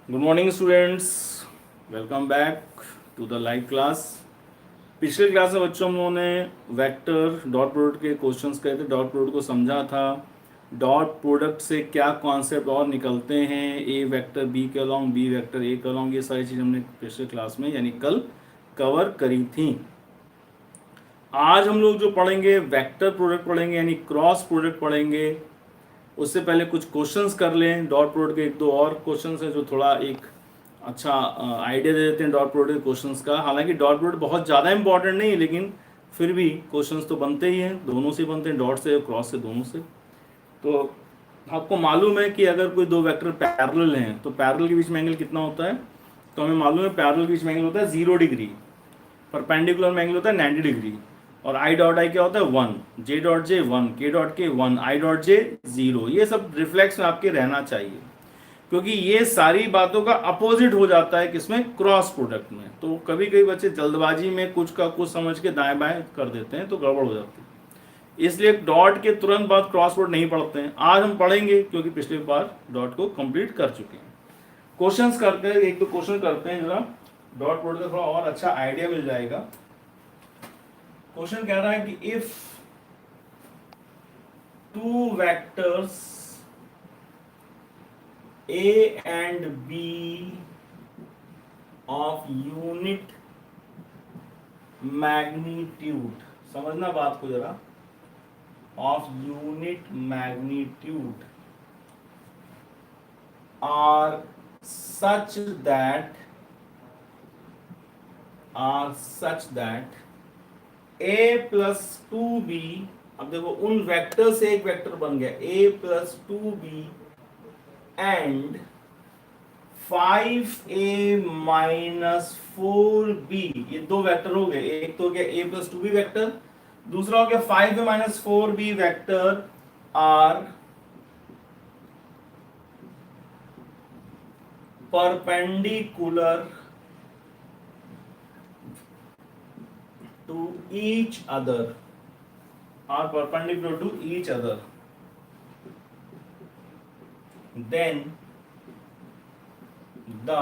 Good morning students, welcome back to the live class. पिछले class में बच्चों हम लोगों ने वेक्टर डॉट प्रोडक्ट के क्वेश्चंस करे थे, डॉट प्रोडक्ट को समझा था। डॉट प्रोडक्ट से क्या कॉन्सेप्ट और निकलते हैं, ए वेक्टर बी के अलॉन्ग, बी वेक्टर ए के अलॉन्ग, ये सारी चीज़ हमने पिछले क्लास में यानी कल कवर करी थी। आज हम लोग जो पढ़ेंगे वेक्टर प्रोडक्ट पढ़ेंगे यानी क्रॉस प्रोडक्ट पढ़ेंगे। उससे पहले कुछ क्वेश्चंस कर लें। डॉट प्रोडक्ट के एक दो और क्वेश्चंस हैं जो थोड़ा एक अच्छा आइडिया दे देते हैं डॉट प्रोडक्ट के क्वेश्चंस का। हालांकि डॉट प्रोडक्ट बहुत ज़्यादा इंपॉर्टेंट नहीं है, लेकिन फिर भी क्वेश्चंस तो बनते ही हैं, दोनों से बनते हैं, डॉट से और क्रॉस से, दोनों से। तो आपको मालूम है कि अगर कोई दो वेक्टर पैरेलल हैं तो पैरेलल के बीच में एंगल कितना होता है। तो हमें मालूम है पैरेलल के बीच में एंगल होता है 0 डिग्री, परपेंडिकुलर में एंगल होता है 90 डिग्री। और आई डॉट आई क्या होता है 1, जे डॉट जे 1, के डॉट के 1, आई डॉट जे 0। ये सब रिफ्लेक्स में आपके रहना चाहिए, क्योंकि ये सारी बातों का अपोजिट हो जाता है किसमें, क्रॉस प्रोडक्ट में। तो कभी कभी बच्चे जल्दबाजी में कुछ का कुछ समझ के दाएं बाएं कर देते हैं तो गड़बड़ हो जाती है। इसलिए डॉट के तुरंत बाद क्रॉस प्रोडक्ट नहीं पढ़ते हैं। आज हम पढ़ेंगे क्योंकि पिछली बार डॉट को कंप्लीट कर चुके हैं। क्वेश्चंस करते हैं, एक दो क्वेश्चन करते हैं, जरा डॉट प्रोडक्ट का थोड़ा और अच्छा आइडिया मिल जाएगा। क्वेश्चन कह रहा है कि if two vectors A and B of unit magnitude, समझना बात को जरा, of unit magnitude are such that A plus 2B, अब देखो उन वेक्टर से एक वेक्टर बन गया A plus 2B and 5A minus 4B, ये दो वेक्टर हो गए। एक तो हो गया A plus 2B वेक्टर, दूसरा हो गया 5A minus 4B vector are perpendicular to each other, are perpendicular to each other, then the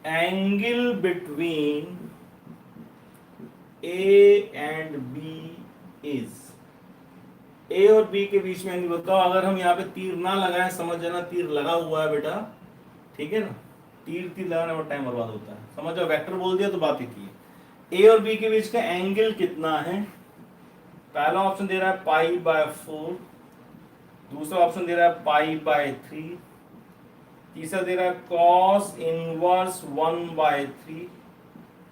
angle between A and B is, A और B के बीच में एंगल बताओ। अगर हम यहाँ पे तीर ना लगाएं, समझ जाना तीर लगा हुआ है बेटा, ठीक है ना। तीर लगाने में टाइम बर्बाद होता है, समझ जाओ। वेक्टर बोल दिया तो बात ही थी। ए और बी के बीच का एंगल कितना है। पहला ऑप्शन दे रहा है पाई बाय 4, दूसरा ऑप्शन दे रहा है पाई बाय 3, तीसरा दे रहा है कॉस इनवर्स 1 बाय 3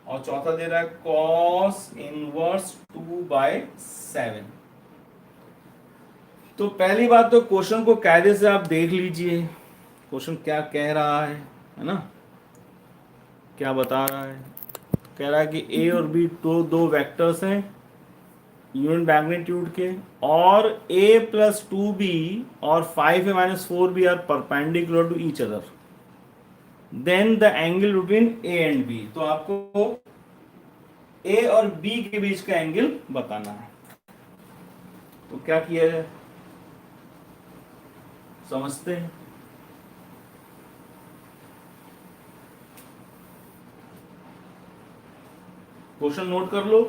और चौथा दे रहा है कॉस इनवर्स 2 बाय 7। तो पहली बात तो क्वेश्चन को कायदे से आप देख लीजिए, क्वेश्चन क्या कह रहा है ना, क्या बता रहा है। कह रहा है कि ए और बी तो दो वेक्टर्स हैं यूनिट मैग्नीट्यूड के, और a प्लस 2b और 5a minus 4b are perpendicular to each other, then the angle between a and b। तो आपको a और b के बीच का एंगल बताना है। तो क्या किया जाए, समझते हैं। क्वेश्चन नोट कर लो,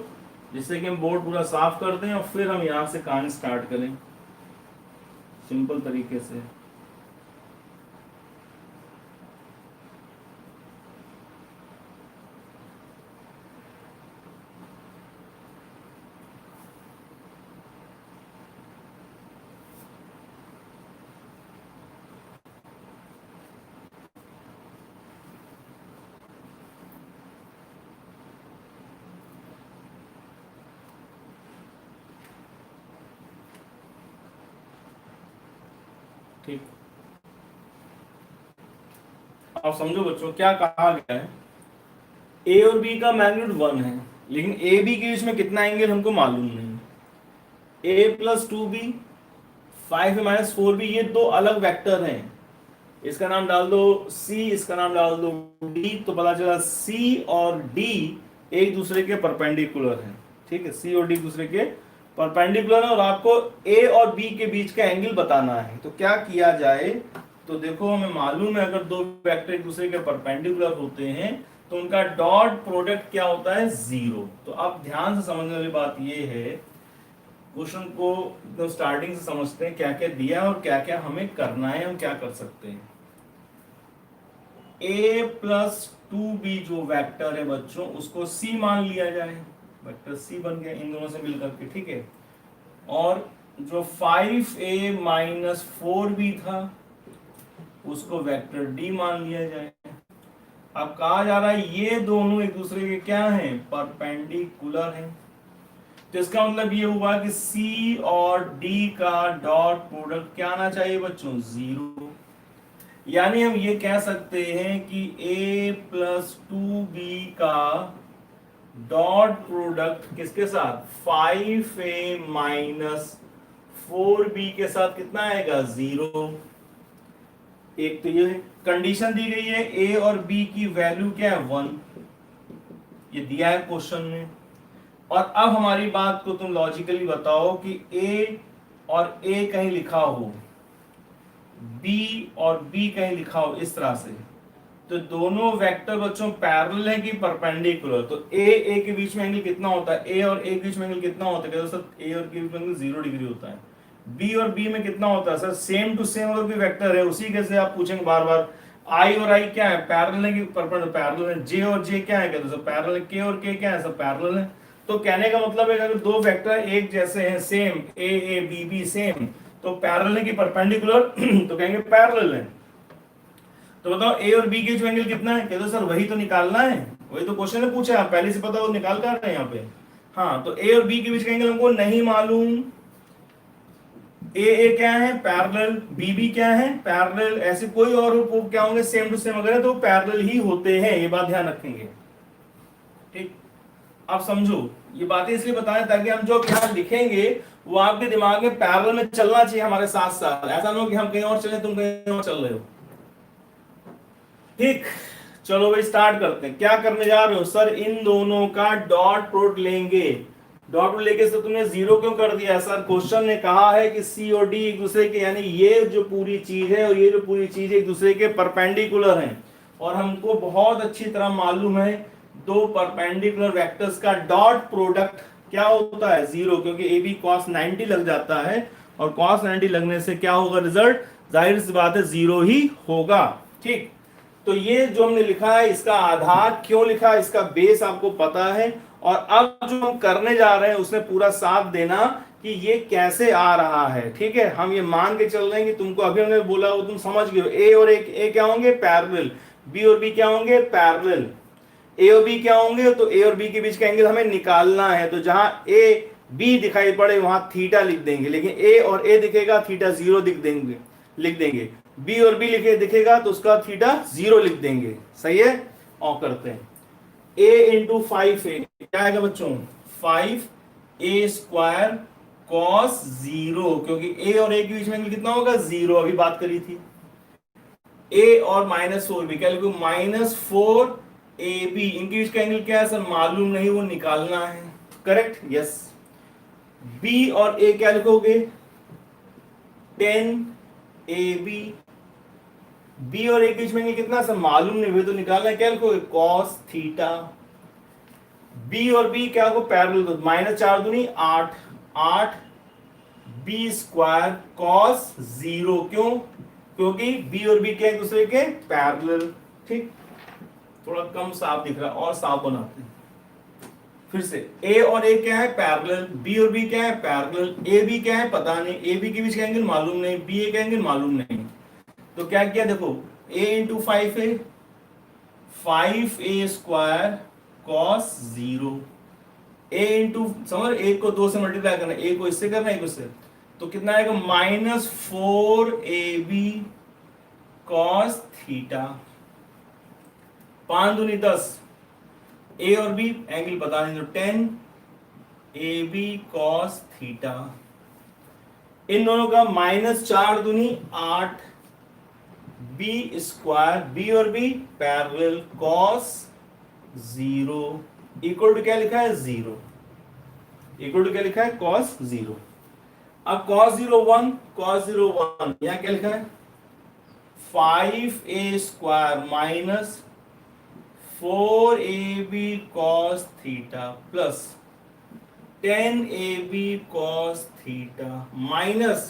जिससे कि हम बोर्ड पूरा साफ कर दें और फिर हम यहां से कहानी स्टार्ट करें सिंपल तरीके से। ठीक, अब समझो बच्चों क्या कहा गया है। ए और बी का मैग्नीट्यूड 1 है, लेकिन ए बी के बीच में कितना एंगल हमको मालूम नहीं। ए plus 2b, 5a minus 4b, ये दो अलग वेक्टर हैं। इसका नाम डाल दो c, इसका नाम डाल दो d, तो पता चला c और d एक दूसरे के परपेंडिकुलर हैं। ठीक है, c और d एक दूसरे के परपेंडिकुलर है और आपको ए और बी के बीच का एंगल बताना है। तो क्या किया जाए, तो देखो हमें मालूम है अगर दो वेक्टर एक दूसरे के परपेंडिकुलर होते हैं तो उनका डॉट प्रोडक्ट क्या होता है, जीरो। तो अब ध्यान से समझने वाली बात ये है, क्वेश्चन को एकदम स्टार्टिंग से समझते हैं क्या क्या दिया है और क्या क्या हमें करना है, हम क्या कर सकते हैं। a प्लस 2b जो वेक्टर है बच्चों उसको c मान लिया जाए, वेक्टर c बन गया इन दोनों से मिलकर के, ठीक है। और जो 5a माइनस 4b था उसको वेक्टर d मान लिया जाए। अब कहा जा रहा है ये दोनों एक दूसरे के क्या हैं, परपेंडिकुलर हैं। तो इसका मतलब ये हुआ कि c और d का डॉट प्रोडक्ट क्या आना चाहिए बच्चों, जीरो। यानी हम ये कह सकते हैं कि a प्लस 2b का डॉट प्रोडक्ट किसके साथ, 5a माइनस 4b के साथ कितना आएगा, जीरो। एक तो ये कंडीशन दी गई है, a और b की वैल्यू क्या है, 1, ये दिया है क्वेश्चन में। और अब हमारी बात को तुम लॉजिकली बताओ कि a और a कहीं लिखा हो, b और b कहीं लिखा हो इस तरह से, तो दोनों वेक्टर बच्चों पैरेलल है कि परपेंडिकुलर। तो a के बीच में एंगल कितना होता है, a और a के बीच में एंगल कितना होता है, सर a और के बीच में एंगल 0 डिग्री होता है। b और b में कितना होता है सर, सेम टू सेम अगर कोई वेक्टर है उसी के से आप पूछेंगे बार बार। i और i क्या है, पैरेलल है कि परपेंडिकुलर, पैरेलल है। j और j क्या है, कहते सर पैरेलल है। k और k क्या है, सर पैरेलल है। तो कहने का मतलब है कि अगर दो वेक्टर एक जैसे हैं, same a a b b same, तो पैरेलल है कि परपेंडिकुलर तो कहेंगे पैरेलल है। तो बताओ a और b के बीच में एंगल कितना है, कहते सर वही तो निकालना है, वही तो क्वेश्चन ने पूछा, आप पहले से पता वो निकाल कर रहे हैं यहाँ पे। हाँ, तो a और b के बीच का एंगल हमको नहीं मालूम। a क्या है, पैरेलल, b क्या है, पैरेलल। ऐसे कोई और क्या होंगे सेम टू सेम अगर है तो पैरेलल ही होते हैं, ये बात ध्यान रखेंगे, ठीक। आप समझो, ये बातें इसलिए बताएं ताकि हम जो यहाँ लिखेंगे वो आपके दिमाग में पैरेलल में चलना चाहिए हमारे साथ साथ। ऐसा ना हो कि हम कहीं और चले तुम कहीं और चल रहे हो, ठीक। चलो भाई स्टार्ट करते हैं। क्या करने जा रहे हो सर, इन दोनों का डॉट प्रोडक्ट लेंगे। डॉट प्रोडक्ट लेके तो तुमने जीरो क्यों कर दिया सर, क्वेश्चन ने कहा है कि सी और डी एक दूसरे के, यानी ये जो पूरी चीज है और ये जो पूरी चीज है एक दूसरे के परपेंडिकुलर हैं। और हमको बहुत अच्छी तरह मालूम है दो परपेंडिकुलर वेक्टर्स का डॉट प्रोडक्ट क्या होता है, जीरो, क्योंकि ए बी कॉस 90 लग जाता है और कॉस 90 लगने से क्या होगा रिजल्ट, जाहिर सी बात है जीरो ही होगा, ठीक। तो ये जो हमने लिखा है इसका आधार क्यों लिखा है, इसका बेस आपको पता है। और अब जो हम करने जा रहे हैं उसमें पूरा साथ देना कि ये कैसे आ रहा है, ठीक है। हम ये मान के चल रहे हैं कि तुमको अभी हमने बोला वो तुम समझ गए। ए और ए क्या होंगे, पैरेलल। बी और बी क्या होंगे, पैरेलल। ए और बी क्या होंगे, तो ए और बी के बीच का एंगल हमें निकालना है। तो जहां ए बी दिखाई पड़े वहां थीटा लिख देंगे, लेकिन ए और ए दिखेगा थीटा जीरो लिख देंगे। बी और बी लिखे दिखेगा तो उसका थीटा जीरो लिख देंगे, सही है। और करते हैं a इंटू 5a क्या आएगा बच्चों, 5a स्क्वायर कॉस जीरो, क्योंकि a और a के बीच में एंगल कितना होगा, जीरो, अभी बात करी थी। a और माइनस 4b क्या लिखो, माइनस 4ab, इनके बीच का एंगल क्या है सर, मालूम नहीं, वो निकालना है, करेक्ट, यस। b और a क्या लिखोगे, 10ab, बी और ए के बीच में एंगल कितना सर, मालूम नहीं, वे तो निकालना है, क्या लिखोगे, कॉस थीटा। बी और बी क्या को पैरेलल, तो माइनस 4 दूनी 8, 8 बी स्क्वायर कॉस जीरो, क्यों, क्योंकि बी और बी क्या एक दूसरे के पैरेलल, ठीक। थोड़ा कम साफ दिख रहा है और साफ बनाते हैं फिर से। ए और ए क्या है, पैरेलल। बी और बी क्या है, पैरेलल। ए बी क्या है, पता नहीं। ए बी के बीच का एंगल मालूम नहीं, बी ए का एंगल मालूम नहीं। तो क्या किया देखो, a into 5a, 5a square cos zero, a into समझ, एक को 2 से मल्टीप्लाई करना, एक को इससे करना, एक इससे, तो कितना आएगा, माइनस 4ab कॉस थीटा। 5 दूनी 10, a और b एंगल पता नहीं, तो 10ab कॉस थीटा। इन दोनों का माइनस 4 दूनी 8 बी स्क्वायर, बी और B parallel, cos zero equal to क्या लिखा है, जीरो, इक्वल टू क्या लिखा है, कॉस जीरो। अब कॉस जीरो 1, कॉस जीरो 1, यहां क्या लिखा है, 5a² minus 4ab cos theta plus 10ab cos theta minus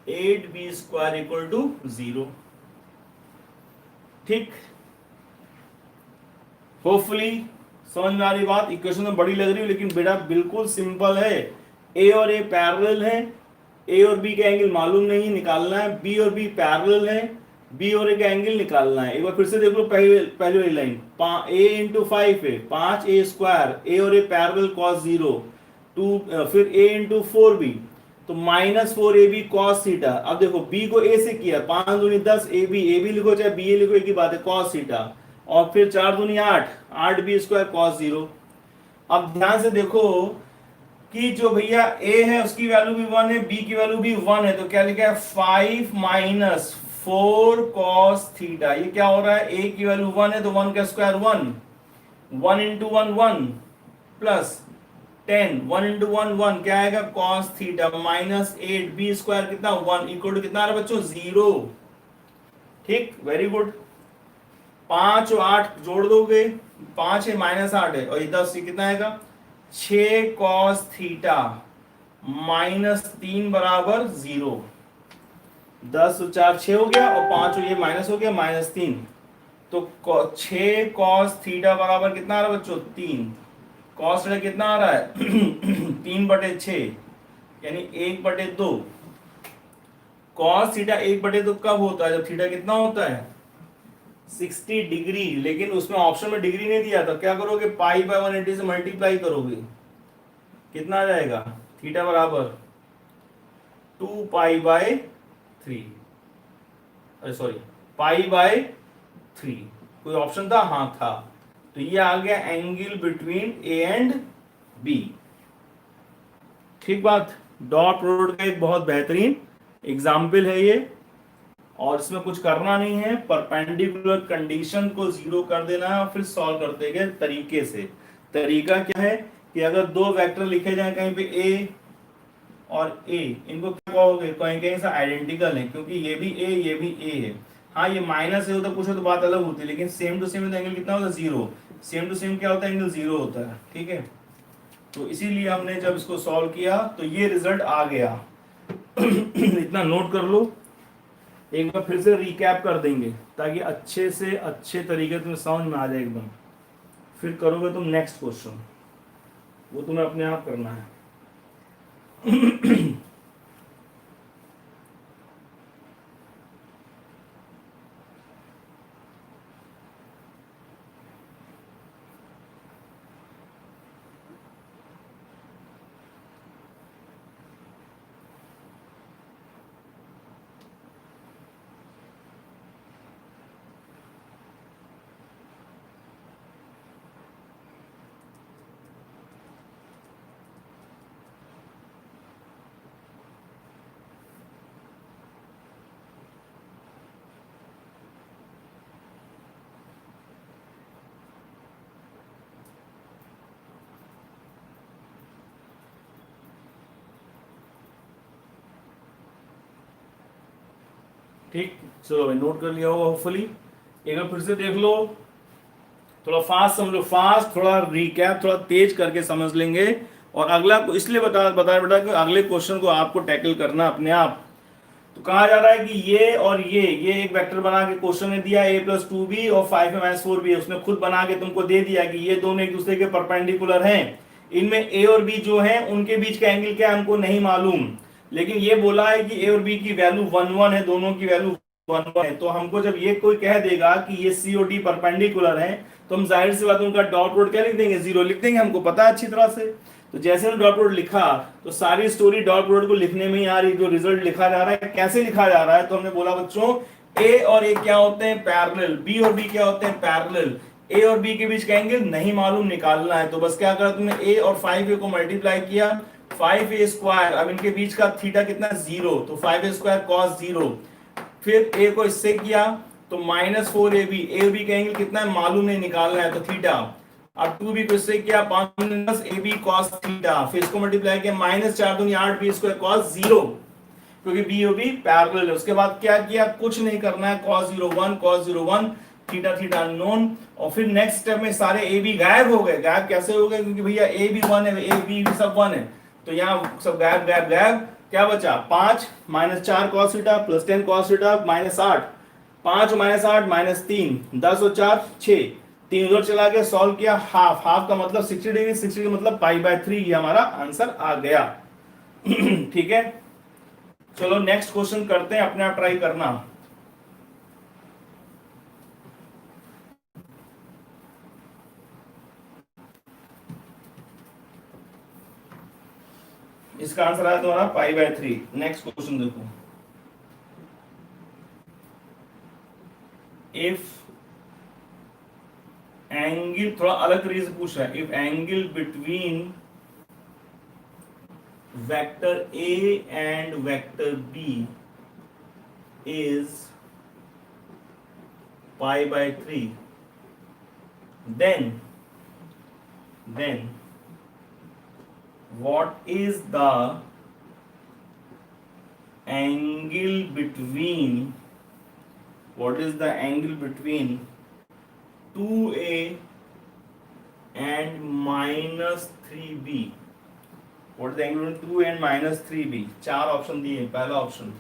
8b² equal to 0। ठीक, होपफुली समझ में आ रही बात। इक्वेशन में बड़ी लग रही है लेकिन बेटा बिल्कुल सिंपल है। ए और ए पैरेलल है, ए और बी का एंगल मालूम नहीं, निकालना है। बी और बी पैरेलल है, बी और ए का एंगल निकालना है। एक बार फिर से देख लो पहली वाली लाइन, ए इंटू 5 है 5a², ए और ए पैरेलल cos 0 2, फिर ए इंटू 4b तो माइनस 4ab cos थीटा। अब देखो b को a से किया, 5 दूनी 10, ab लिखो चाहे ba लिखो एक ही बात है, cos थीटा। और फिर 4 दूनी 8, 8b² cos 0। अब ध्यान से देखो कि जो भैया a है उसकी वैल्यू भी 1 है, b की वैल्यू भी 1 है, तो क्या लिखा है 5 माइनस 4 cos थीटा। ये क्या हो रहा है, a की वैल्यू 1 है तो 1 का स्क्वायर 1, 1 इंटू 1 1 प्लस 10, 1 इंटू 1 1 क्या आएगा cos थीटा माइनस 8b² कितना 1 इक्वल टू कितना आ रहा है बच्चों 0। ठीक, वेरी गुड। 5 और 8 जोड़ दोगे, 5 है माइनस 8 है और ये 10 कितना आएगा 6 cos थीटा माइनस 3 बराबर 0। 10 और 4 6 हो गया और 5 और ये माइनस हो गया माइनस 3, तो 6 cos थीटा बराबर कितना आ रहा है बच्चों 3। cos थीटा कितना आ रहा है 3/6 यानी 1/2। cos थीटा 1/2 कब होता है, जब थीटा कितना होता है 60 डिग्री। लेकिन उसमें ऑप्शन में डिग्री नहीं दिया था, क्या करोगे π/180 से मल्टीप्लाई करोगे, कितना आ जाएगा थीटा बराबर 2π/3, अरे सॉरी π/3। कोई ऑप्शन था, हाँ था, तो ये आ गया angle between A and B. ठीक बात। डॉट प्रोडक्ट का एक बहुत बेहतरीन एग्जाम्पल है ये, और इसमें कुछ करना नहीं है, परपेंडिकुलर कंडीशन को जीरो कर देना है और फिर सॉल्व करते गए तरीके से। तरीका क्या है कि अगर दो वेक्टर लिखे जाए कहीं पे a और a, इनको क्या कहोगे, कहीं कहीं से आइडेंटिकल है क्योंकि ये भी a ये भी a है। हाँ ये माइनस है तो कुछ हो तो बात अलग होती है, लेकिन सेम टू सेम एंगल कितना होता है 0। सेम टू सेम क्या होता है, एंगल 0 होता है। ठीक है, तो इसीलिए हमने जब इसको सॉल्व किया तो ये रिजल्ट आ गया। इतना नोट कर लो, एक बार फिर से रिकैप कर देंगे ताकि अच्छे से अच्छे तरीके तुम्हें समझ में आ जाए एकदम। फिर करोगे तुम नेक्स्ट क्वेश्चन, वो तुम्हें अपने आप करना है। ठीक, चलो भाई नोट कर लिया होगा होपफुली। एक बार फिर से देख लो, थोड़ा फास्ट समझो, फास्ट, थोड़ा रिकैप थोड़ा तेज करके समझ लेंगे। और अगला इसलिए बताया बेटा कि अगले क्वेश्चन को आपको टैकल करना अपने आप। तो कहा जा रहा है कि ये और ये एक वेक्टर बना के क्वेश्चन ने दिया a+2b और 5a-4b, उसने खुद बना के तुमको दे दिया कि ये दोनों एक दूसरे के परपेंडिकुलर हैं। इनमें a और b जो है उनके बीच का एंगल क्या है हमको नहीं मालूम, लेकिन ये बोला है कि a और b की वैल्यू 1 1 है, दोनों की वैल्यू 1 1 है। तो हमको जब ये कोई कह देगा कि ये c और d परपेंडिकुलर है तो हम जाहिर सी बात उनका डॉट प्रोडक्ट क्या लिख देंगे, 0 लिख देंगे, हमको पता है अच्छी तरह से। तो जैसे हमने डॉट प्रोडक्ट लिखा तो सारी स्टोरी डॉट प्रोडक्ट को लिखने में ही आ रही, जो रिजल्ट लिखा जा रहा है कैसे लिखा जा रहा है। तो हमने बोला बच्चों a और a क्या होते हैं पैरेलल, b और b क्या होते हैं पैरेलल, a और b के बीच का एंगल नहीं मालूम, निकालना है। तो बस क्या करा तुमने a और 5a को मल्टीप्लाई किया, 5a², अब इनके बीच का थीटा कितना 0, तो 5a² cos 0, फिर a को इससे किया तो -4ab, a और b का एंगल कितना है मालूम नहीं, निकालना है तो थीटा। अब 2b को इससे किया 5 ab cos थीटा, फिर इसको मल्टीप्लाई किया -4 दूनी 8b² cos 0, क्योंकि बी ओ बी पैरेलल है। उसके बाद क्या किया, कुछ नहीं करना है, cos 0 1 cos 0 1 theta theta unknown, और फिर नेक्स्ट स्टेप में सारे ए बी गायब हो गए। गायब कैसे हो गए, क्योंकि भैया ए बी 1 है, ए बी सब 1 है, तो यहाँ सब गायब गायब गायब। क्या बचा, 5 minus 4 cos theta plus 10 cos theta minus 8, 5 minus 8 minus 3, 10 और 4 6, 3 उधर चला गया, सॉल्व किया, हाफ हाफ का मतलब 60 डिग्री, 60 का मतलब पाई/3, ये हमारा आंसर आ गया। ठीक है, चलो नेक्स्ट क्वेश्चन करते हैं, अपने आप ट्राई करना। इसका आंसर आया तुम्हारा पाई/3। नेक्स्ट क्वेश्चन देखो, इफ एंगल, थोड़ा अलग तरीके से पूछ रहा है, if angle between vector A and vector B is pi/3, then what is the angle between, what is the angle between 2a and minus 3b? What is the angle between 2 and minus 3b? चार option दिए, पहला option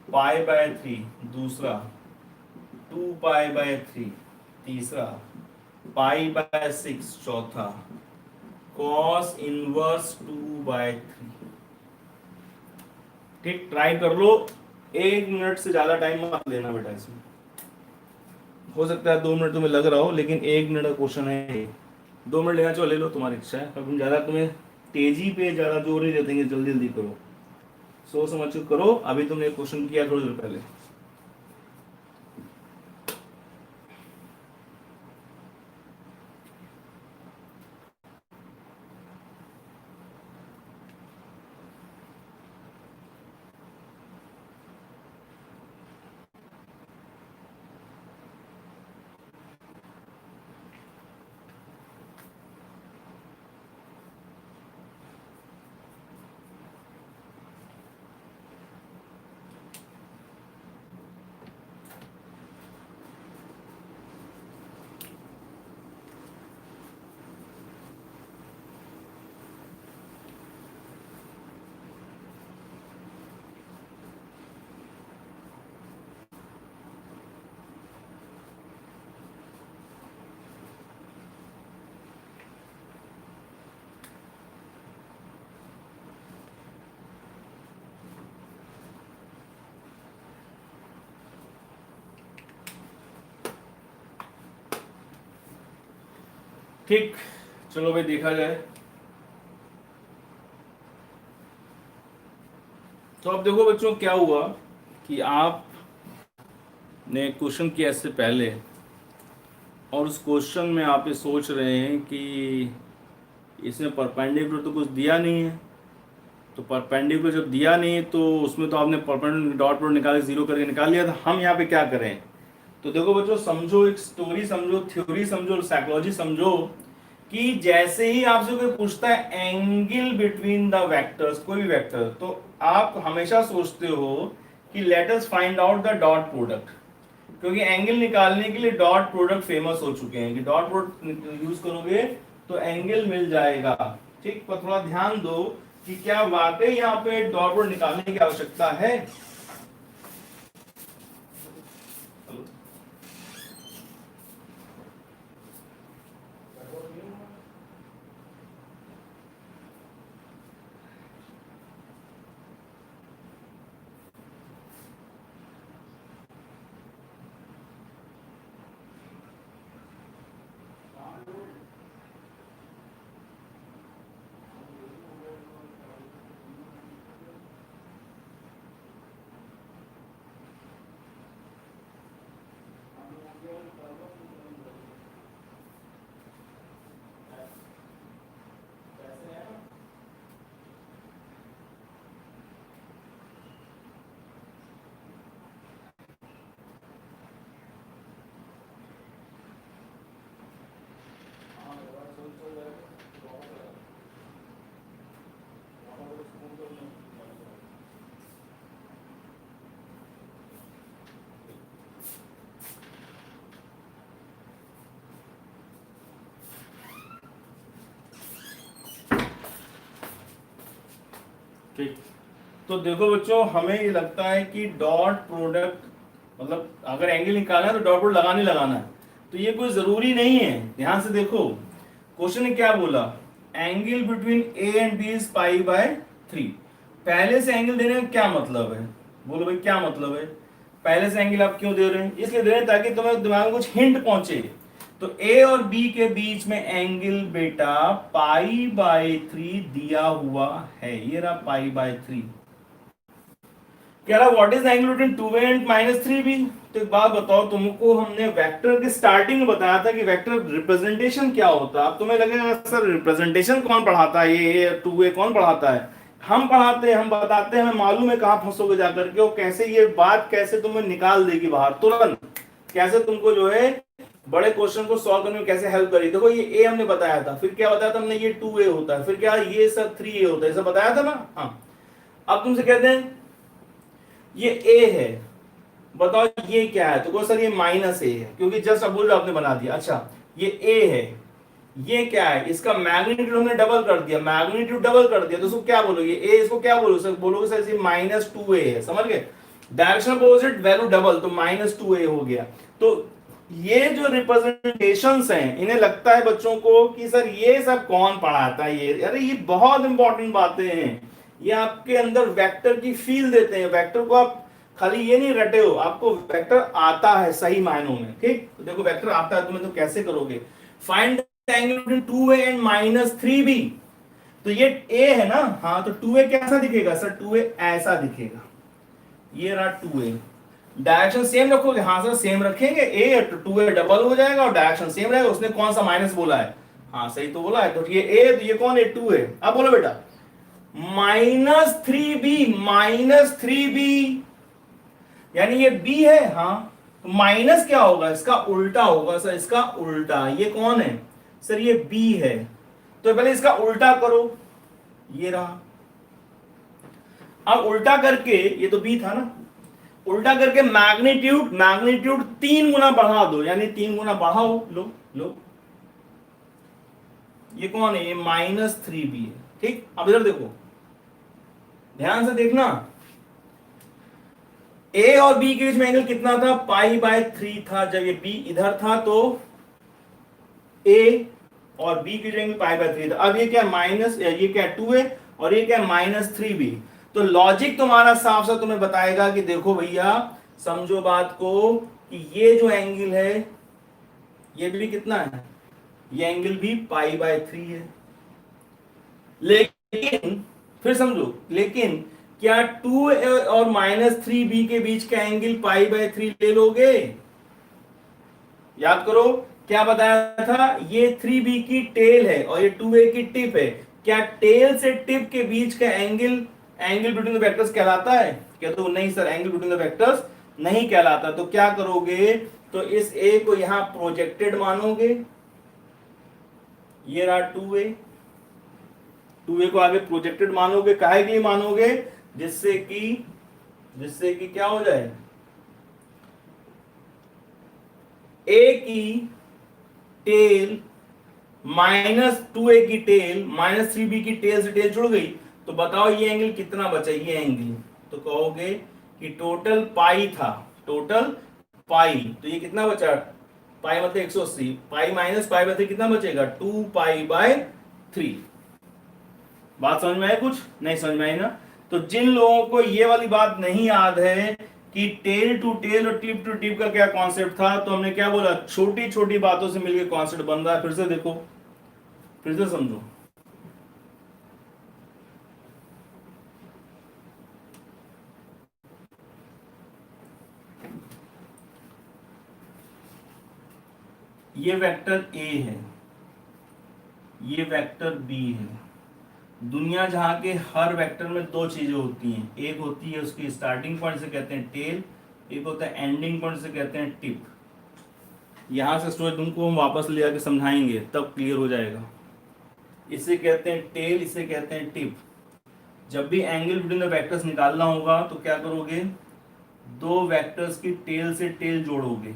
pi/3, दूसरा 2 pi/3, तीसरा pi/6, चौथा cos inverse 2/3। ठीक, try कर लो, 1 minute से ज्यादा टाइम मत लेना बेटा इसमें। हो सकता है 2 मिनट तुम्हें लग रहा हो, लेकिन 1 मिनट का क्वेश्चन है। 2 मिनट लेना चाहो ले लो, तुम्हारी इच्छा है, पर तुम ज्यादा, तुम्हें तेजी पे ज्यादा जोर नहीं देते, जल्दी जल्दी करो, सोच समझ के करो। अभी तुमने एक क्वेश्चन किया थोड़ी देर पहले। ठीक, चलो भाई देखा जाए। तो अब देखो बच्चों, क्या हुआ कि आप ने क्वेश्चन किया इससे पहले, और उस क्वेश्चन में आप ये सोच रहे हैं कि इसमें परपेंडिकुलर तो कुछ दिया नहीं है, तो परपेंडिकुलर जब दिया नहीं तो उसमें तो आपने परपेंडिकुलर डॉट प्रोडक्ट निकाल के जीरो करके निकाल लिया था। हम यहाँ पे क्या करें, तो देखो बच्चों, समझो, एक स्टोरी समझो, थ्योरी समझो, साइकोलॉजी समझो, कि जैसे ही आपसे कोई पूछता है एंगल बिटवीन द वेक्टर्स, कोई भी वेक्टर, तो आप हमेशा सोचते हो कि let us find out the dot product, क्योंकि एंगल निकालने के लिए डॉट प्रोडक्ट फेमस हो चुके हैं कि डॉट प्रोडक्ट यूज करोगे तो एंगल मिल जाएगा। ठीक, पर थोड़ा ध्यान दो कि क्या वाकई यहाँ पे डॉट प्रोडक्ट निकालने की आवश्यकता है। ठीक, तो देखो बच्चों, हमें ये लगता है कि डॉट प्रोडक्ट मतलब अगर एंगल निकालना है तो डॉट प्रोडक्ट लगाना ही लगाना है, तो ये कोई जरूरी नहीं है। ध्यान से देखो, क्वेश्चन ने क्या बोला, angle between A and B is पाई/3। पहले से एंगल देने का क्या मतलब है, बोलो भाई क्या मतलब है। पहले से एंगल आप क्यों दे रहे हैं, इसलिए दे रहे हैं ताकि तुम्हें दिमाग में कुछ हिंट पहुंचे। तो ए और बी के बीच में एंगल बेटा पाई/3 दिया हुआ है, ये रहा पाई/3। कह रहा what is angle between 2a and -3b। तो एक बात बताओ, तुमको हमने वेक्टर के स्टार्टिंग में बताया था कि वेक्टर रिप्रेजेंटेशन क्या होता है। अब तुम्हें लगेगा सर रिप्रेजेंटेशन कौन पढ़ाता है, ये 2a कौन पढ़ाता है। हम पढ़ाते हैं, हम बताते हैं, हमें मालूम है कहाँ फंसोगे जाकर के, और कैसे ये बात कैसे तुम्हें निकाल देगी बाहर तुरंत, कैसे तुमको जो है बड़े क्वेश्चन को सॉल्व करने में कैसे हेल्प करेगी। देखो ये ए हमने बताया था, फिर क्या बताया था हमने, ये 2a होता है, फिर क्या ये सर 3a होता है, ऐसा बताया था ना। हाँ, अब तुमसे कहते हैं ये ए है, बताओ ये क्या है, तो सर ये -a है, क्योंकि जस्ट अब बोल आपने बना दिया। अच्छा ये ए है, ये क्या है, इसका मैग्नीट्यूड हमने डबल कर दिया, मैग्नीट्यूड डबल कर दिया, तो इसको क्या बोलोगे, ए इसको क्या बोलोगे सर, बोलोगे सर ये -2a है, समझ गए। डायरेक्शन अपोजिट वैल्यू डबल, तो -2a हो गया। तो ये जो रिप्रेजेंटेशंस हैं, इन्हें लगता है बच्चों को कि सर ये सब कौन पढ़ाता है, ये अरे ये बहुत इंपॉर्टेंट बातें हैं, ये आपके अंदर वेक्टर की फील देते हैं। वेक्टर को आप खाली ये नहीं रटे हो, आपको वेक्टर आता है सही मायनों में। ठीक, तो देखो वेक्टर आता है तुम्हें, तो कैसे करोगे, find angle between 2a and -3b। तो ये a है ना, हाँ, तो 2a कैसा दिखेगा सर, 2a ऐसा दिखेगा, ये रहा 2a। डायरेक्शन सेम रखोगे, हाँ सर सेम रखेंगे, a तो 2a डबल हो जाएगा और डायरेक्शन सेम रहेगा। उसने कौन सा माइनस बोला है, हाँ सही तो बोला है, तो ये a, तो ये कौन है, 2a। अब बोलो बेटा -3b यानी ये b है, हाँ, तो माइनस क्या होगा, इसका उल्टा होगा सर, इसका उल्टा। ये कौन है सर, ये b है, तो पहले इसका उल्टा करो, ये रहा। अब उल्टा करके, ये तो b था ना, उल्टा करके मैग्नीट्यूड मैग्नीट्यूड 3 गुना बढ़ा दो, यानी 3 गुना बढ़ाओ, लो लो, ये कौन है, ये -3b है। ठीक, अब इधर देखो, ध्यान से देखना, a और b के बीच में एंगल कितना था, पाई/3 था। जब ये b इधर था तो a और b के बीच में एंगल पाई/3 था। अब ये क्या माइनस, ये क्या 2a और ये क्या -3b। तो लॉजिक तुम्हारा साफ साफ तुम्हें बताएगा कि देखो भैया समझो बात को, कि ये जो एंगल है ये भी कितना है, ये एंगल भी पाई/3 है। लेकिन फिर समझो, लेकिन क्या 2 और -3b के बीच का एंगल पाई/3 ले लोगे, याद करो क्या बताया था, ये 3b की टेल है और ये 2a की टिप है। क्या टेल से टिप के बीच का angle angle between the vectors कहलाता है, क्या, तो नहीं sir, angle between the vectors नहीं कहलाता। तो क्या करोगे, तो इस a को यहां प्रोजेक्टेड मानोगे, ये रहा 2a को आगे प्रोजेक्टेड मानोगे, काहे के लिए मानोगे, जिससे कि क्या हो जाए, a की टेल -2a की टेल -3b की टेल से टेल जुड़ गई, तो बताओ ये एंगल कितना बचा, ये एंगल, तो कहोगे कि टोटल पाई था, टोटल पाई, तो ये कितना बचा, पाई मतलब 180, पाई माइनस पाई/3 कितना बचेगा, 2π/3। बात समझ में आई, कुछ नहीं समझ में आई ना। तो जिन लोगों को ये वाली बात नहीं याद है कि टेल टू टेल और टिप टू टिप का क्या कॉन्सेप्ट था, तो हमने क्या बोला, छोटी छोटी बातों से मिलकर कॉन्सेप्ट बन रहा है। फिर से देखो, फिर से समझो, ये वेक्टर a है, ये वेक्टर b है। दुनिया जहां के हर वेक्टर में दो चीजें होती हैं, एक होती है उसकी स्टार्टिंग पॉइंट से कहते हैं टेल, एक होता है एंडिंग पॉइंट से कहते हैं टिप। यहां से स्टोरी तुमको हम वापस ले आके समझाएंगे, तब क्लियर हो जाएगा। इसे कहते हैं टेल, इसे कहते हैं टिप। जब भी एंगल बिटवीन द वेक्टर्स निकालना होगा तो क्या करोगे, दो वेक्टर्स की टेल से टेल जोड़ोगे,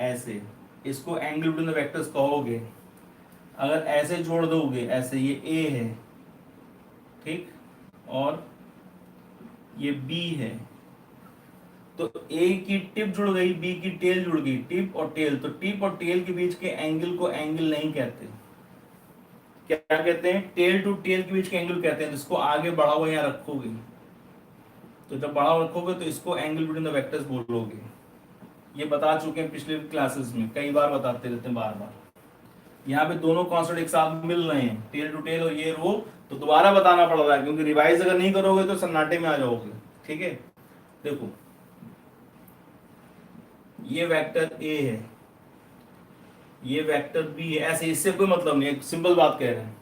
ऐसे, इसको एंगल बिटवीन द वेक्टर्स कहोगे। अगर ऐसे जोड़ दोगे, ऐसे, ये a है, ठीक, और ये बी है, तो ए की टिप जुड़ गई, बी की टेल जुड़ गई, टिप और टेल, तो टिप और टेल के बीच के एंगल को एंगल नहीं कहते, क्या कहते हैं, टेल टू टेल के बीच के एंगल कहते हैं। जिसको आगे बढ़ा हुआ यहाँ रखोगे, तो जब बढ़ा हुआ रखोगे तो इसको एंगल बिटवीन द वेक्टर्स बोलोगे। ये बता चुके हैं पिछले क्लासेस में, कई बार बताते रहते हैं बार बार। यहाँ पे दोनों कॉन्सेप्ट एक साथ मिल रहे हैं, टेल टू टेल और ये रो, तो दोबारा बताना पड़ रहा है, क्योंकि रिवाइज अगर नहीं करोगे तो सन्नाटे में आ जाओगे। ठीक है, देखो ये वेक्टर ए है, ये वेक्टर बी है, ऐसे इससे कोई मतलब नहीं, एक सिंपल बात कह रहे हैं।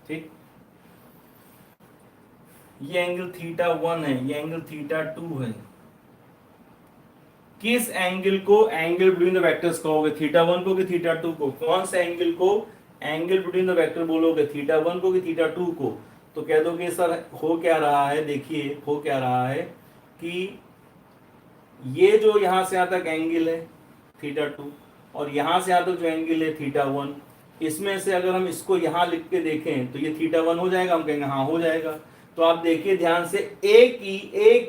ठीक, ये एंगल थीटा 1 है, ये एंगल थीटा 2 है। किस एंगल को एंगल बिटवीन द वेक्टर्स कहोगे, थीटा 1 को कि थीटा 2 को? कौन से एंगल को एंगल बिटवीन द वेक्टर बोलोगे, थीटा 1 को कि थीटा 2 को? तो कह दोगे सर हो क्या रहा है, देखिए हो क्या रहा है कि ये जो यहां से यहां तक एंगल है थीटा 2, और यहां से यहां तक जो एंगल है थीटा 1, इसमें से अगर हम इसको यहां लिख के देखें तो ये थीटा 1 हो जाएगा, हम कहेंगे हाँ हो जाएगा। तो आप देखिए ध्यान से, ए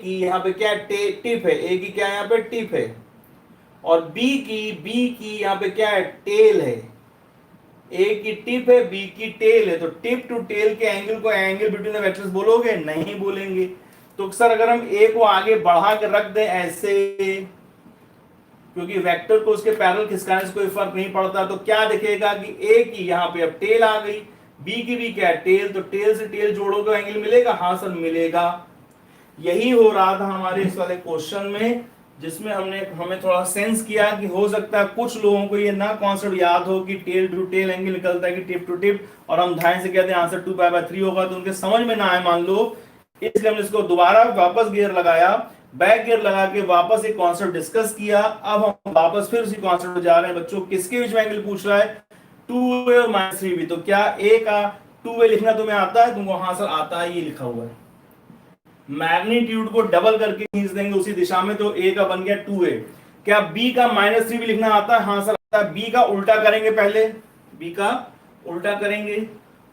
की यहाँ पे क्या टिप है, ए की क्या यहाँ पे टिप है, और बी की यहाँ पे क्या है, टेल है। ए की टिप है, बी की टेल है, तो टिप टू टेल के एंगल को एंगल बिटवीन द वेक्टर्स बोलोगे? नहीं बोलेंगे। तो सर अगर हम ए को आगे बढ़ा कर रख दें ऐसे, क्योंकि वेक्टर को उसके पैरेलल खिसकाने से कोई फर्क नहीं पड़ता, तो क्या दिखेगा कि ए की यहाँ पे अब टेल आ गई, बी की भी क्या है, टेल, तो टेल से टेल जोड़ोगे एंगल मिलेगा? हाँ सर मिलेगा। यही हो रहा था हमारे इस वाले क्वेश्चन में, जिसमें हमें थोड़ा सेंस किया कि हो सकता है कुछ लोगों को ये ना कॉन्सेप्ट याद हो कि टेल टू टेल एंगल निकलता है कि टिप टू टिप, और हम ध्यान से कहते हैं आंसर 2π/3 होगा, तो उनके समझ में ना आए मान लो, इसलिए हमने इसको दोबारा वापस गियर लगाया, बैक गियर लगा के वापस एक कॉन्सेप्ट डिस्कस किया। अब हम वापस फिर उसी कॉन्सेप्ट पे जा रहे हैं। बच्चों किसके बीच में एंगल पूछ रहा है, 2a और -3b, तो क्या a का 2a लिखना तुम्हें आता है? तुमको हाँ सर आता है, ये लिखा हुआ है। मैग्नीट्यूड को डबल करके खींच देंगे उसी दिशा में, तो a का बन गया 2a। क्या b का -3b लिखना आता है? हाँ सर आता है। b का उल्टा करेंगे, पहले b का उल्टा करेंगे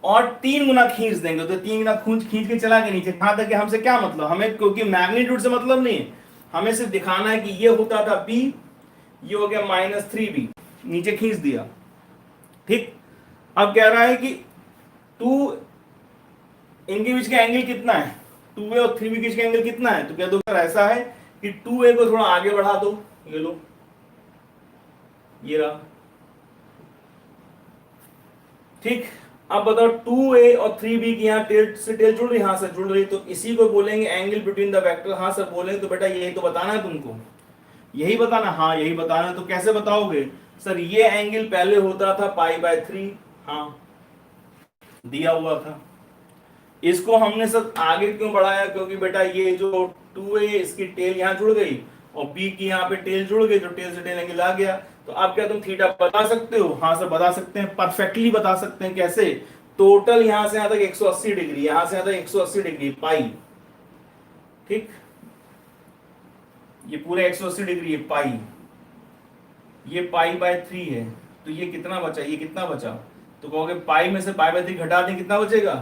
और 3 गुना खींच देंगे, तो 3 गुना खींच के चला गया नीचे। कहां तक? हमसे क्या मतलब, हमें क्योंकि मैग्नीट्यूड से मतलब नहीं है, हमें सिर्फ दिखाना है कि ये होता था b, ये हो गया -3b, नीचे खींच दिया। ठीक, अब कह रहा है कि 2 इनके बीच का एंगल कितना है, 2a और 3b के बीच का एंगल कितना है? तो कह दो सर ऐसा है कि 2a को थोड़ा आगे बढ़ा दो, ये लो, ये रहा। ठीक, अब बताओ 2a और 3b की यहाँ टेल से टेल जुड़ रही, हाँ सर जुड़ रही, तो इसी को बोलेंगे एंगल बिटवीन द वेक्टर। हाँ सर बोलेंगे, तो बेटा यही तो बताना है तुमको, यही बताना। हाँ यही बताना है, तो कैसे बताओगे? सर ये एंगल पहले होता था π/3, हाँ दिया हुआ था, इसको हमने सर आगे क्यों बढ़ाया? क्योंकि बेटा ये जो 2a इसकी टेल यहाँ जुड़ गई और b की यहाँ पे टेल जुड़ गई, तो टेल से टेल एंगल आ गया। तो अब क्या तुम थीटा बता सकते हो? हाँ सर बता सकते हैं, परफेक्टली बता सकते हैं। कैसे? टोटल यहां से यहां तक 180 डिग्री, यहां से यहां तक 180 डिग्री पाई। ठीक, ये पूरे 180 डिग्री है पाई, ये π/3 है, तो ये कितना बचा, ये कितना बचा? तो कहोगे पाई में से π/3 घटा दें, कितना बचेगा,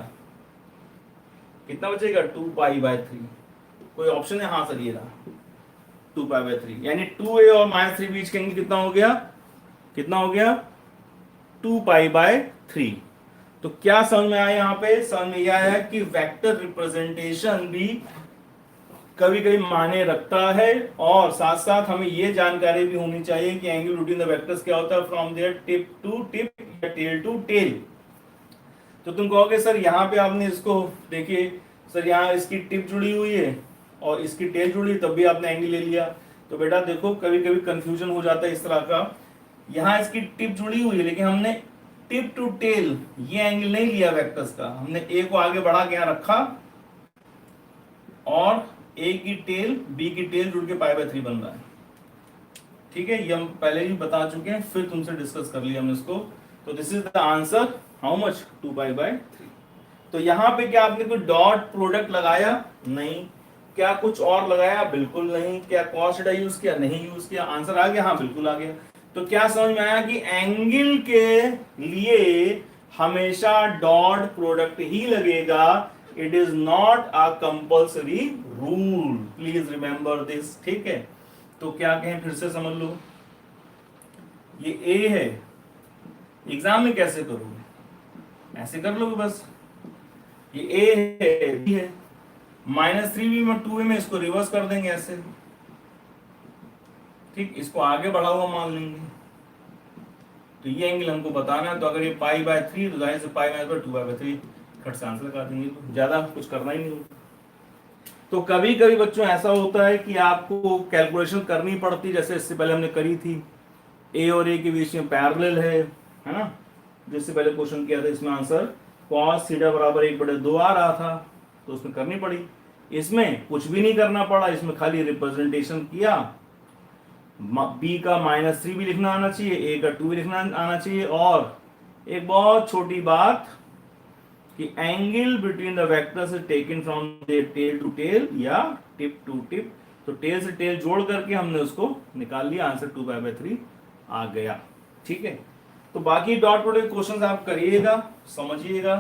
कितना बचेगा? 2π/3। कोई ऑप्शन है? हाँ सर ये रहा 2π/3, यानी 2a और -3 बीच के एंगल कितना हो गया, कितना हो गया? 2π/3। तो क्या समझ में आया? यहाँ पे समझ में यह आया कि वेक्टर रिप्रेजेंटेशन भी कभी कभी मायने रखता है, और साथ साथ हमें यह जानकारी भी होनी चाहिए कि एंगल बिटवीन द वेक्टर्स क्या होता है, from their tip to tip या टेल टू टेल। तो तुम कहोगे सर यहाँ पे आपने इसको देखिए, सर यहाँ इसकी टिप जुड़ी हुई है और इसकी टेल जुड़ी, तब भी आपने एंगल ले लिया। तो बेटा देखो कभी कभी कंफ्यूजन हो जाता है इस तरह का, यहाँ इसकी टिप जुड़ी हुई है लेकिन हमने टिप टू टेल ये एंगल नहीं लिया वेक्टर्स का, हमने ए को आगे बढ़ा के यहाँ रखा और ए की टेल बी की टेल जुड़ के π/3 बन रहा है। ठीक है, ये हम पहले ही बता चुके हैं, फिर तुमसे डिस्कस कर लिया हमने इसको। तो this is the answer, how much, 2π/3। तो यहाँ पे क्या आपने कोई डॉट प्रोडक्ट लगाया? नहीं। क्या कुछ और लगाया? बिल्कुल नहीं। क्या cos थीटा यूज किया? नहीं यूज किया। आंसर आ गया? हाँ बिल्कुल आ गया। तो क्या समझ में आया कि एंगल के लिए हमेशा डॉट प्रोडक्ट ही लगेगा. It is not a compulsory rule, please remember this. ठीक है, तो क्या कहें, फिर से समझ लो. ये ए है, एग्जाम में कैसे करोगे, ऐसे कर लोगे बस. ये ए है, बी है, -3b में 2a में इसको रिवर्स कर देंगे ऐसे. ठीक, इसको आगे बढ़ा हुआ मान लेंगे. तो ये एंगल हमको बताना है. तो अगर ये π/3 तो जाहिर से π/2/3 खट से आंसर लगा देंगे. तो ज्यादा कुछ करना ही नहीं होता. तो कभी कभी बच्चों ऐसा होता है कि आपको कैलकुलेशन करनी पड़ती, जैसे इससे पहले हमने करी थी. ए और ए के बीच में पैरेलल है ना. जिससे पहले क्वेश्चन किया था, इसमें आंसर cos थीटा बराबर 1/2 आ रहा था, तो उसमें करनी पड़ी. इसमें कुछ भी नहीं करना पड़ा, इसमें खाली रिप्रेजेंटेशन किया. बी का -3 भी लिखना आना चाहिए, ए का 2 भी लिखना आना चाहिए. और एक बहुत छोटी बात कि angle between the vectors is taken from their tail to tail या टिप टू टिप. तो टेल से टेल जोड़ करके हमने उसको निकाल लिया, आंसर 2π/3 आ गया. ठीक है, तो बाकी डॉट प्रोडक्ट क्वेश्चंस आप करिएगा, समझिएगा,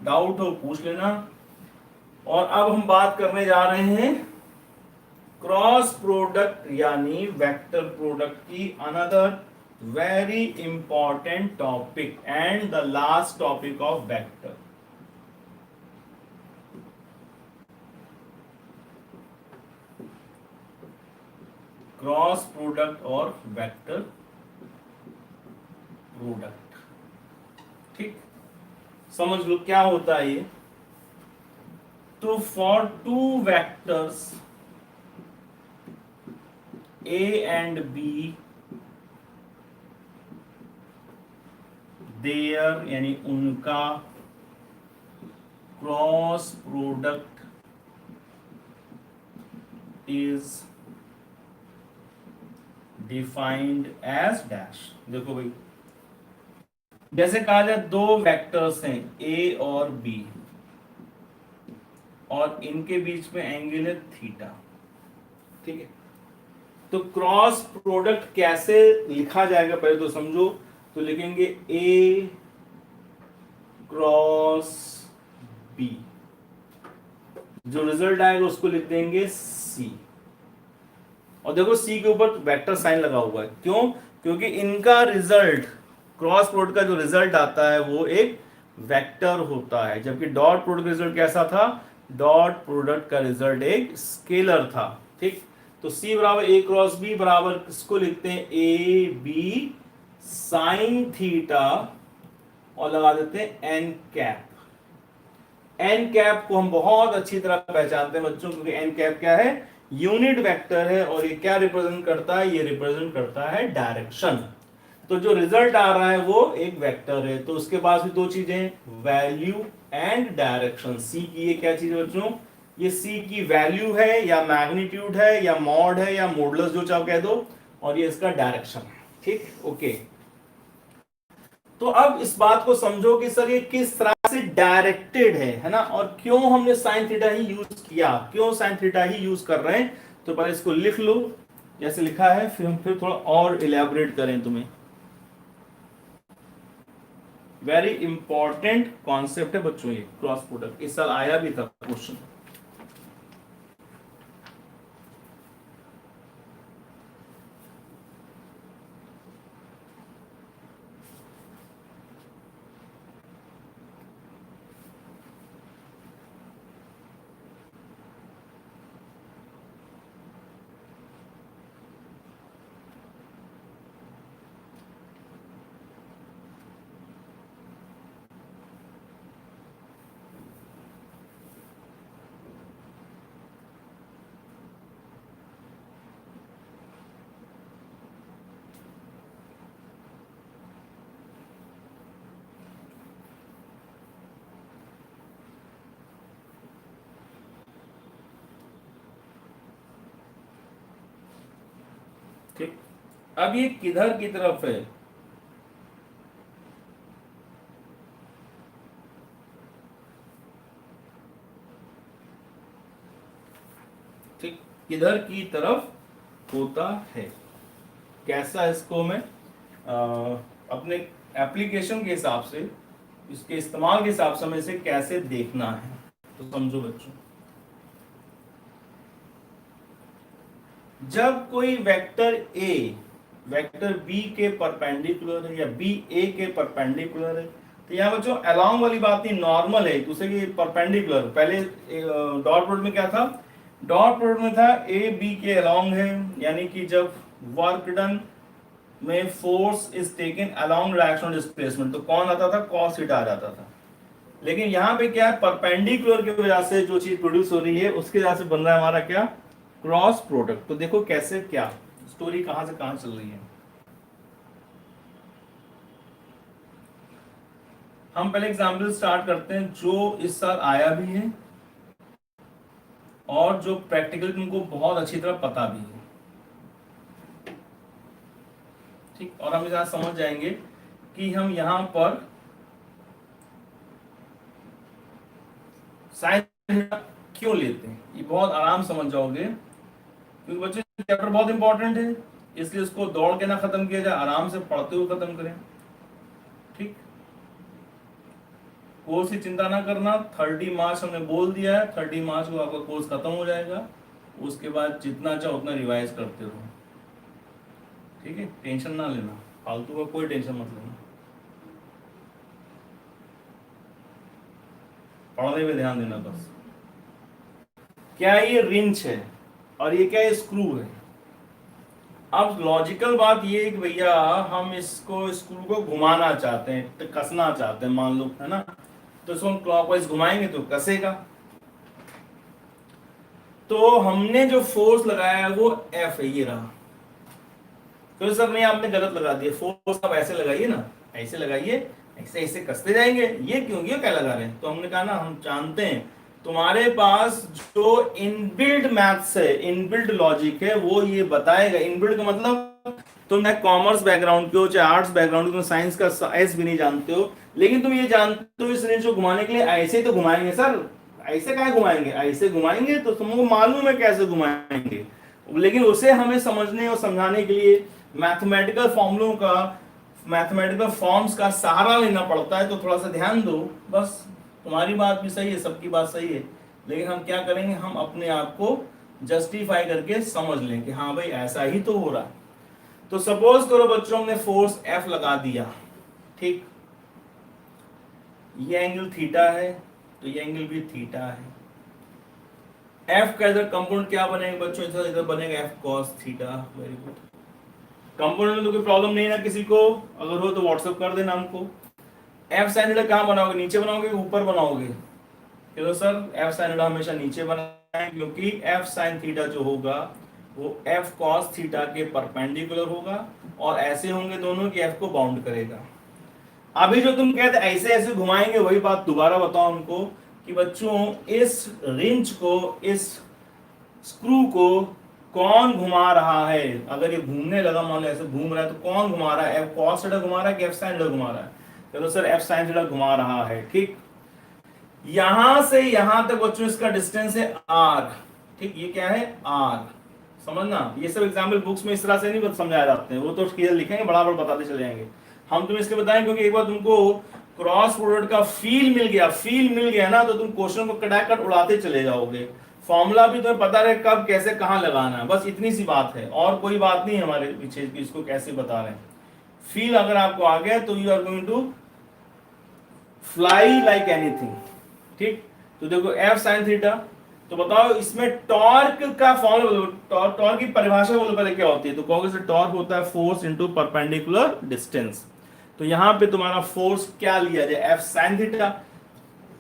डाउट हो पूछ लेना. और अब हम बात करने जा रहे हैं क्रॉस प्रोडक्ट यानी वेक्टर प्रोडक्ट की another very important topic and the last topic of vector. Cross product और वेक्टर प्रोडक्ट. ठीक, समझ लो क्या होता है ये. तो for 2 vectors A and B, their यानी उनका cross product is defined as dash. देखो भाई, जैसे कहा जाए 2 वेक्टर्स हैं A और B और इनके बीच में एंगल है थीटा. ठीक है, तो क्रॉस प्रोडक्ट कैसे लिखा जाएगा पहले तो समझो. तो लिखेंगे A क्रॉस B, जो रिजल्ट आएगा उसको लिख देंगे C. और देखो C के ऊपर वेक्टर साइन लगा हुआ है. क्यों? क्योंकि इनका रिजल्ट, क्रॉस प्रोडक्ट का जो रिजल्ट आता है वो एक वेक्टर होता है, जबकि डॉट प्रोडक्ट रिजल्ट कैसा था, डॉट प्रोडक्ट का रिजल्ट एक स्केलर था. ठीक, तो C बराबर A क्रॉस B बराबर किसको लिखते हैं, ए बी साइन थीटा और लगा देते हैं एन कैप. एन कैप को हम बहुत अच्छी तरह पहचानते हैं बच्चों, क्योंकि एन कैप क्या है, यूनिट वेक्टर है. और ये क्या रिप्रेजेंट करता है, ये रिप्रेजेंट करता है डायरेक्शन. तो जो रिजल्ट आ रहा है वो एक वेक्टर है. तो उसके पास भी 2 चीजें, वैल्यू एंड डायरेक्शन. सी की ये क्या चीज है बच्चों, ये सी की वैल्यू है या मैग्नीट्यूड है या मॉड है या मॉडुलस, जो चाहो कह दो. और ये इसका डायरेक्शन. ठीक, ओके. तो अब इस बात को समझो कि सर ये किस तरह से डायरेक्टेड है ना, और क्यों हमने साइन थीटा ही यूज किया, क्यों साइन थीटा ही यूज कर रहे हैं. तो पहले इसको लिख लो जैसे लिखा है, फिर हम थोड़ा और इलेबोरेट करें तुम्हें. वेरी इंपॉर्टेंट कॉन्सेप्ट है बच्चों ये क्रॉस प्रोडक्ट. इस साल आया भी था क्वेश्चन. ठीक, अब ये किधर की तरफ है, ठीक, किधर की तरफ होता है. कैसा, इसको मैं अपने एप्लीकेशन के हिसाब से इसके इस्तेमाल के हिसाब से हमें इसे कैसे देखना है, तो समझो बच्चों। जब कोई वेक्टर ए वेक्टर बी के परपेंडिकुलर है या बी ए के परपेंडिकुलर है, तो यहाँ बच्चों अलोंग वाली बात नहीं, नॉर्मल है दूसरे की परपेंडिकुलर। पहले डॉट प्रोडक्ट में क्या था, डॉट प्रोडक्ट में था ए बी के अलोंग है, यानी कि जब वर्क डन में force is taken along direction displacement तो कौन आता था, कॉस थीटा आ जाता था। लेकिन यहाँ पे क्या है, परपेंडिकुलर की वजह से जो चीज प्रोड्यूस हो रही है उसके वजह से बन रहा है हमारा क्या, क्रॉस प्रोडक्ट। तो देखो कैसे, क्या स्टोरी कहां से कहां चल रही है। हम पहले एग्जाम्पल स्टार्ट करते हैं जो इस साल आया भी है और जो प्रैक्टिकल तुमको बहुत अच्छी तरह पता भी है, ठीक। और हम इस समझ जाएंगे कि हम यहां पर साइन क्यों लेते हैं, ये बहुत आराम समझ जाओगे, क्योंकि बच्चों चैप्टर बहुत इंपॉर्टेंट है, इसलिए उसको दौड़ के ना खत्म किया जाए, आराम से पढ़ते हुए खत्म करें, ठीक। कोर्स की चिंता ना करना, 30 मार्च हमने बोल दिया है, 30 मार्च को आपका कोर्स खत्म हो जाएगा, उसके बाद जितना चाहो उतना रिवाइज करते रहो, ठीक है। टेंशन ना लेना, फालतू का कोई टेंशन मत लेना, पढ़ने में ध्यान देना बस। क्या ये रिंच है और ये क्या है, स्क्रू है। अब लॉजिकल बात ये है कि भैया हम इसको स्क्रू को घुमाना चाहते हैं, तो कसना चाहते हैं मान लो, है ना, तो इसको हम क्लॉकवाइज घुमाएंगे तो कसेगा। तो हमने जो फोर्स लगाया है वो एफ है, ये रहा। तो सर नहीं आपने गलत लगा दिया, फोर्स आप ऐसे लगाइए ना, ऐसे लगाइए, ऐसे ऐसे कसते जाएंगे, ये क्यों, ये क्या लगा रहे हैं। तो हमने कहा ना हम जानते हैं तुम्हारे पास जो इनबिल्ट मैथ्स है, इनबिल्ट लॉजिक है, वो ये बताएगा। इनबिल्ट का मतलब तुम चाहे कॉमर्स बैकग्राउंड के हो चाहे आर्ट्स बैकग्राउंड, तुम साइंस का एस भी नहीं जानते हो, लेकिन तुम ये जानते हो इस रेंज को घुमाने के लिए ऐसे ही तो घुमाएंगे सर, ऐसे क्या घुमाएंगे, ऐसे घुमाएंगे, तो तुमको मालूम है कैसे घुमाएंगे। लेकिन उसे हमें समझने और समझाने के लिए मैथमेटिकल फॉर्मूलों का, मैथमेटिकल फॉर्म्स का सहारा लेना पड़ता है। तो थोड़ा सा ध्यान दो बस। तुम्हारी बात भी सही है, सबकी बात सही है, लेकिन हम क्या करेंगे, हम अपने आप को जस्टिफाई करके समझ लें कि हाँ भाई ऐसा ही तो हो रहा है। तो सपोज करो बच्चों ने फोर्स एफ लगा दिया, ठीक, ये एंगल थीटा है तो ये एंगल भी थीटा है। एफ का इधर कंपोनेंट क्या बनेगा बच्चों, इधर बनेगा F cos theta. Very good. Component में तो कोई प्रॉब्लम नहीं ना किसी को, अगर हो तो व्हाट्सएप कर देना हमको। एफ साइन थीटा कहाँ बनाओगे, नीचे बनाओगे ऊपर बनाओगे, तो सर एफ साइन थीटा हमेशा नीचे बनाएं, क्योंकि एफ साइन थीटा जो होगा वो एफ कॉस थीटा के परपेंडिकुलर होगा और ऐसे होंगे दोनों कि एफ को बाउंड करेगा। अभी जो तुम कहते ऐसे ऐसे घुमाएंगे, वही बात दोबारा बताओ उनको कि बच्चों इस रिंच को, इस स्क्रू को कौन घुमा रहा है। अगर ये घूमने लगा, मान लो ऐसे घूम रहा है, तो कौन घुमा रहा है, एफ कॉस थीटा घुमा रहा है कि एफ साइन थीटा घुमा रहा है। चलो सर एफ साइन थीटा घुमा रहा है, ठीक। यहां से यहां तक बच्चों इसका डिस्टेंस है आर, ठीक, ये क्या है आर। समझना, ये सब एग्जाम्पल बुक्स में इस तरह से नहीं समझाए जाते हैं, वो तो क्लियर लिखेंगे, बराबर बताते चले जाएंगे। हम तुम्हें इसलिए बताएं क्योंकि एक बार तुमको क्रॉस प्रोडक्ट का फील मिल गया ना, तो तुम क्वेश्चन को कटाकट उड़ाते चले जाओगे। फॉर्मूला भी तुम्हें पता रहे कब कैसे कहां लगाना है, बस इतनी सी बात है, और कोई बात नहीं है हमारे पीछे कि इसको कैसे बता रहे हैं। फील अगर आपको आ गया तो you are going to fly like anything, ठीक। तो देखो एफ साइन थीटा, तो बताओ इसमें टॉर्क का फॉर्मूला, टॉर्क की परिभाषा बोलो पहले क्या होती है, तो कहोगे सर टॉर्क होता है फोर्स इनटू परपेंडिकुलर डिस्टेंस। तो यहां पे तुम्हारा फोर्स क्या लिया जाए, F sine theta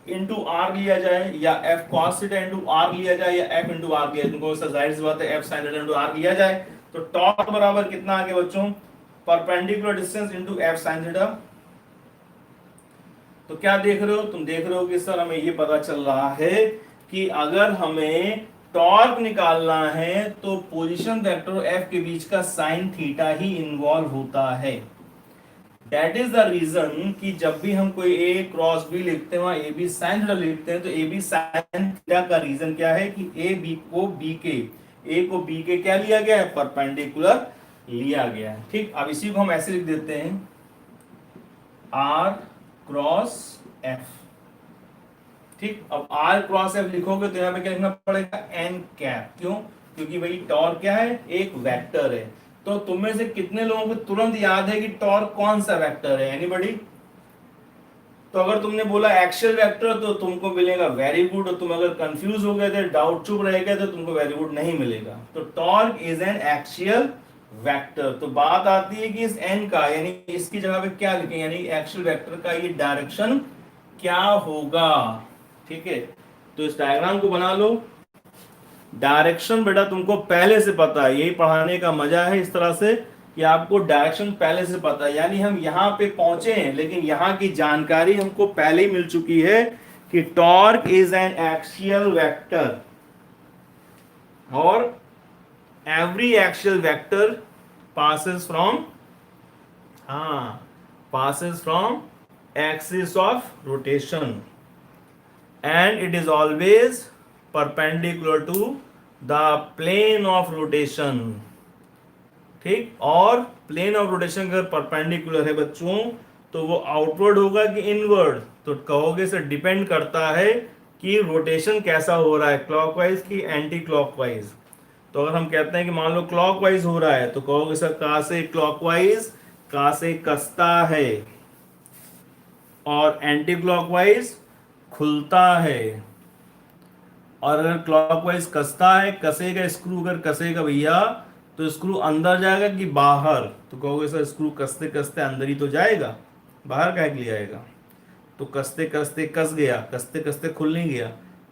into R लिया जाए, या F cos theta into R लिया जाए, या एफ इंटू आर लिया जाए। तुमको सर जाहिर सी बात है F sine theta into R लिया जाए, तो टॉर्क बराबर कितना आ गया बच्चों, perpendicular distance into F sine theta. तो क्या देख रहे हो, तुम देख रहे हो कि सर हमें ये पता चल रहा है कि अगर हमें टॉर्क निकालना है तो पोजीशन वेक्टर और एफ के बीच का साइन थीटा ही इन्वॉल्व होता है। दैट इज द रीजन कि जब भी हम कोई ए क्रॉस बी लिखते हैं वहां ए बी साइन थीटा लिखते हैं, तो ए बी साइन थीटा का रीजन क्या है कि ए को बी के क्या लिया गया है, परपेंडिकुलर लिया गया है, ठीक। अब इसी को हम ऐसे लिख देते हैं, आर क्रॉस एफ। ठीक, अब आर क्रॉस एफ लिखोगे तो यहाँ पे क्या लिखना पड़ेगा, एन कैप। क्यों? क्योंकि भाई टॉर्क क्या है, एक वेक्टर है। तो तुम में से कितने लोगों को तुरंत याद है कि टॉर्क कौन सा वेक्टर है? एनीबॉडी? तो अगर तुमने बोला एक्शियल वेक्टर तो तुमको मिलेगा वेरी गुड, और तुम अगर कंफ्यूज हो गए थे, डाउट चुप रह गए तो तुमको वेरी गुड नहीं मिलेगा। तो torque is N axial vector. तो बात आती है कि इस एन का, यानी इसकी जगह पे क्या लिखें, यानी एक्शियल वेक्टर का ये डायरेक्शन क्या होगा। ठीक है, तो इस डायग्राम को बना लो। डायरेक्शन बेटा तुमको पहले से पता है, यही पढ़ाने का मजा है इस तरह से कि आपको डायरेक्शन पहले से पता है। यानी हम यहां पे पहुंचे हैं लेकिन यहां की जानकारी हमको पहले ही मिल चुकी है कि torque is an axial vector, और every axial vector passes from passes from axis of rotation and it is always perpendicular to the plane of rotation। ठीक, और प्लेन ऑफ रोटेशन अगर परपेंडिकुलर है बच्चों तो वो आउटवर्ड होगा कि इनवर्ड? तो कहोगे सर डिपेंड करता है कि रोटेशन कैसा हो रहा है, क्लॉकवाइज की एंटी क्लॉकवाइज। तो अगर हम कहते हैं कि मान लो क्लॉकवाइज हो रहा है तो कहोगे सर कहां से क्लॉकवाइज, कहां से कसता है, और एंटी क्लॉकवाइज खुलता है। और अगर क्लॉकवाइज कसता है, कसेगा स्क्रू, अगर कसेगा भैया तो स्क्रू अंदर जाएगा कि बाहर? तो कहोगे सर स्क्रू कसते कसते अंदर ही तो जाएगा, बाहर काहे के लिए आएगा? तो कसते कसते कस गया, कसते कसते खुल नहीं गया,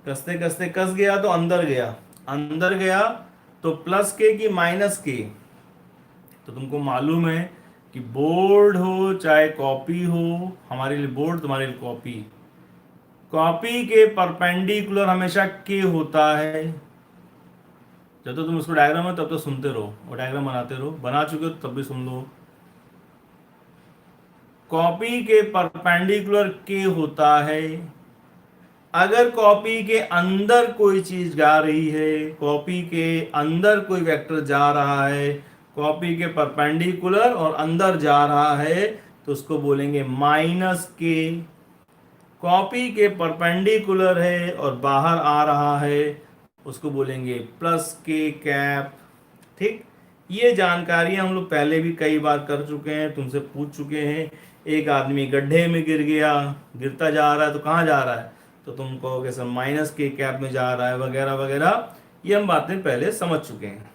कसते कसते कस गया तो अंदर गया, अंदर गया तो प्लस के कि माइनस के? तो तुमको मालूम है कि बोर्ड हो चाहे कॉपी हो, हमारे लिए बोर्ड तुम्हारे लिए कॉपी, कॉपी के परपेंडिकुलर हमेशा के होता है। जब तो तुम उसको डायग्राम है तब तो सुनते रहो और डायग्राम बनाते रहो, बना चुके हो तब भी सुन लो। कॉपी के परपेंडिकुलर के होता है। अगर कॉपी के अंदर कोई चीज जा रही है, कॉपी के अंदर कोई वेक्टर जा रहा है, कॉपी के परपेंडिकुलर और अंदर जा रहा है, तो उसको बोलेंगे माइनस के। कॉपी के परपेंडिकुलर है और बाहर आ रहा है, उसको बोलेंगे प्लस के कैप। ठीक, ये जानकारी हम लोग पहले भी कई बार कर चुके हैं, तुमसे पूछ चुके हैं। एक आदमी गड्ढे में गिर गया, गिरता जा रहा है तो कहाँ जा रहा है? तो तुम कहोगे सर माइनस के कैप में जा रहा है, वगैरह वगैरह। ये हम बातें पहले समझ चुके हैं।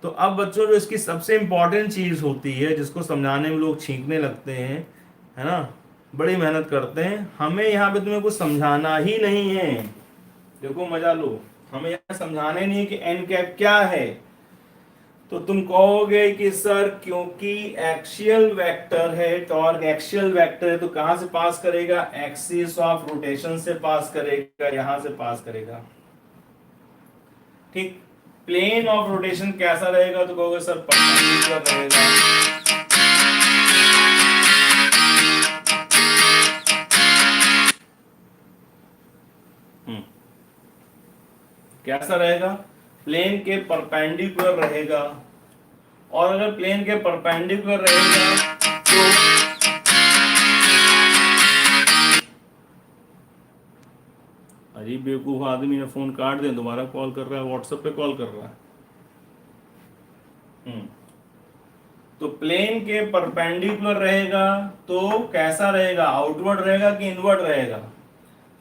तो अब बच्चों जो इसकी सबसे इंपॉर्टेंट चीज होती है, जिसको समझाने में लोग छींकने लगते हैं, है ना, बड़ी मेहनत करते हैं, हमें यहाँ पे तुम्हें कुछ समझाना ही नहीं है। देखो मजा लो, हमें यहाँ समझाने नहीं है कि एन कैप क्या है। तो तुम कहोगे कि सर क्योंकि एक्सियल वेक्टर है, टॉर्क एक्सियल वेक्टर है, तो कहां से पास करेगा? एक्सिस ऑफ रोटेशन से पास करेगा, यहां से पास करेगा। ठीक, प्लेन ऑफ रोटेशन कैसा रहेगा? तो कहोगे सर परपेंडिकुलर रहेगा। कैसा रहेगा? प्लेन के परपेंडिकुलर रहेगा। और अगर प्लेन के परपेंडिकुलर रहेगा तो अरे बेवकूफ आदमी ने फोन काट दे, दोबारा कॉल कर रहा है, व्हाट्सएप पे कॉल कर रहा है। तो प्लेन के परपेंडिकुलर रहेगा तो कैसा रहेगा? आउटवर्ड रहेगा कि इनवर्ड रहेगा?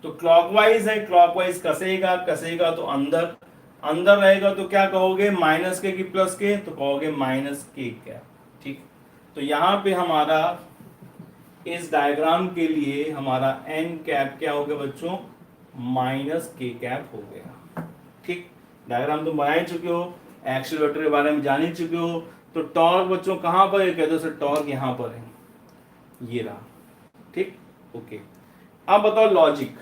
तो क्लॉकवाइज है, क्लॉकवाइज कसेगा, कसेगा तो अंदर, अंदर रहेगा तो क्या कहोगे? माइनस के कि प्लस के? तो कहोगे माइनस के क्या। ठीक, तो यहां पे हमारा इस डायग्राम के लिए हमारा एन कैप क्या हो गया बच्चों? माइनस के कैप हो गया। ठीक, डायग्राम तुम बना ही चुके हो, एक्सियल वेक्टर के बारे में जान ही चुके हो। तो टॉर्क बच्चों कहां पर है? कहते हो सर टॉर्क यहां पर है, ये रहा। ठीक, ओके। अब बताओ लॉजिक।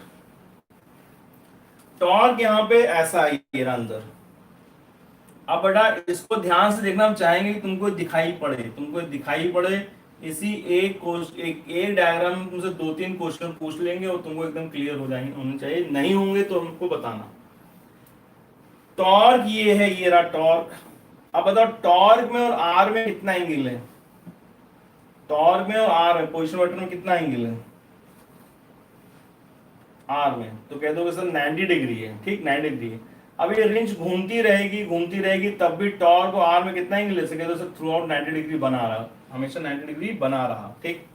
टॉर्क यहां पे ऐसा है, ये रहा अंदर। अब बेटा इसको ध्यान से देखना, हम चाहेंगे कि तुमको दिखाई पड़े, तुमको दिखाई पड़े। इसी एक डायग्राम में तुमसे 2-3 क्वेश्चन पूछ लेंगे और तुमको एकदम क्लियर हो जाएंगे, होने चाहिए। नहीं होंगे तो हमको बताना। टॉर्क ये है, ये रहा टॉर्क। अब बताओ टॉर्क में और आर में कितना एंगल है? टॉर्क में और आर में, पोजीशन वेक्टर में कितना एंगल है? आर में, तो कह दोगे सर 90 डिग्री है, ठीक 90 डिग्री है। अब ये रिंच घूमती रहेगी तब भी टॉर्क को आर में कितना एंगल ले सके, तो सर थ्रू आउट 90 डिग्री बना रहा, हमेशा 90 डिग्री बना रहा, ठीक।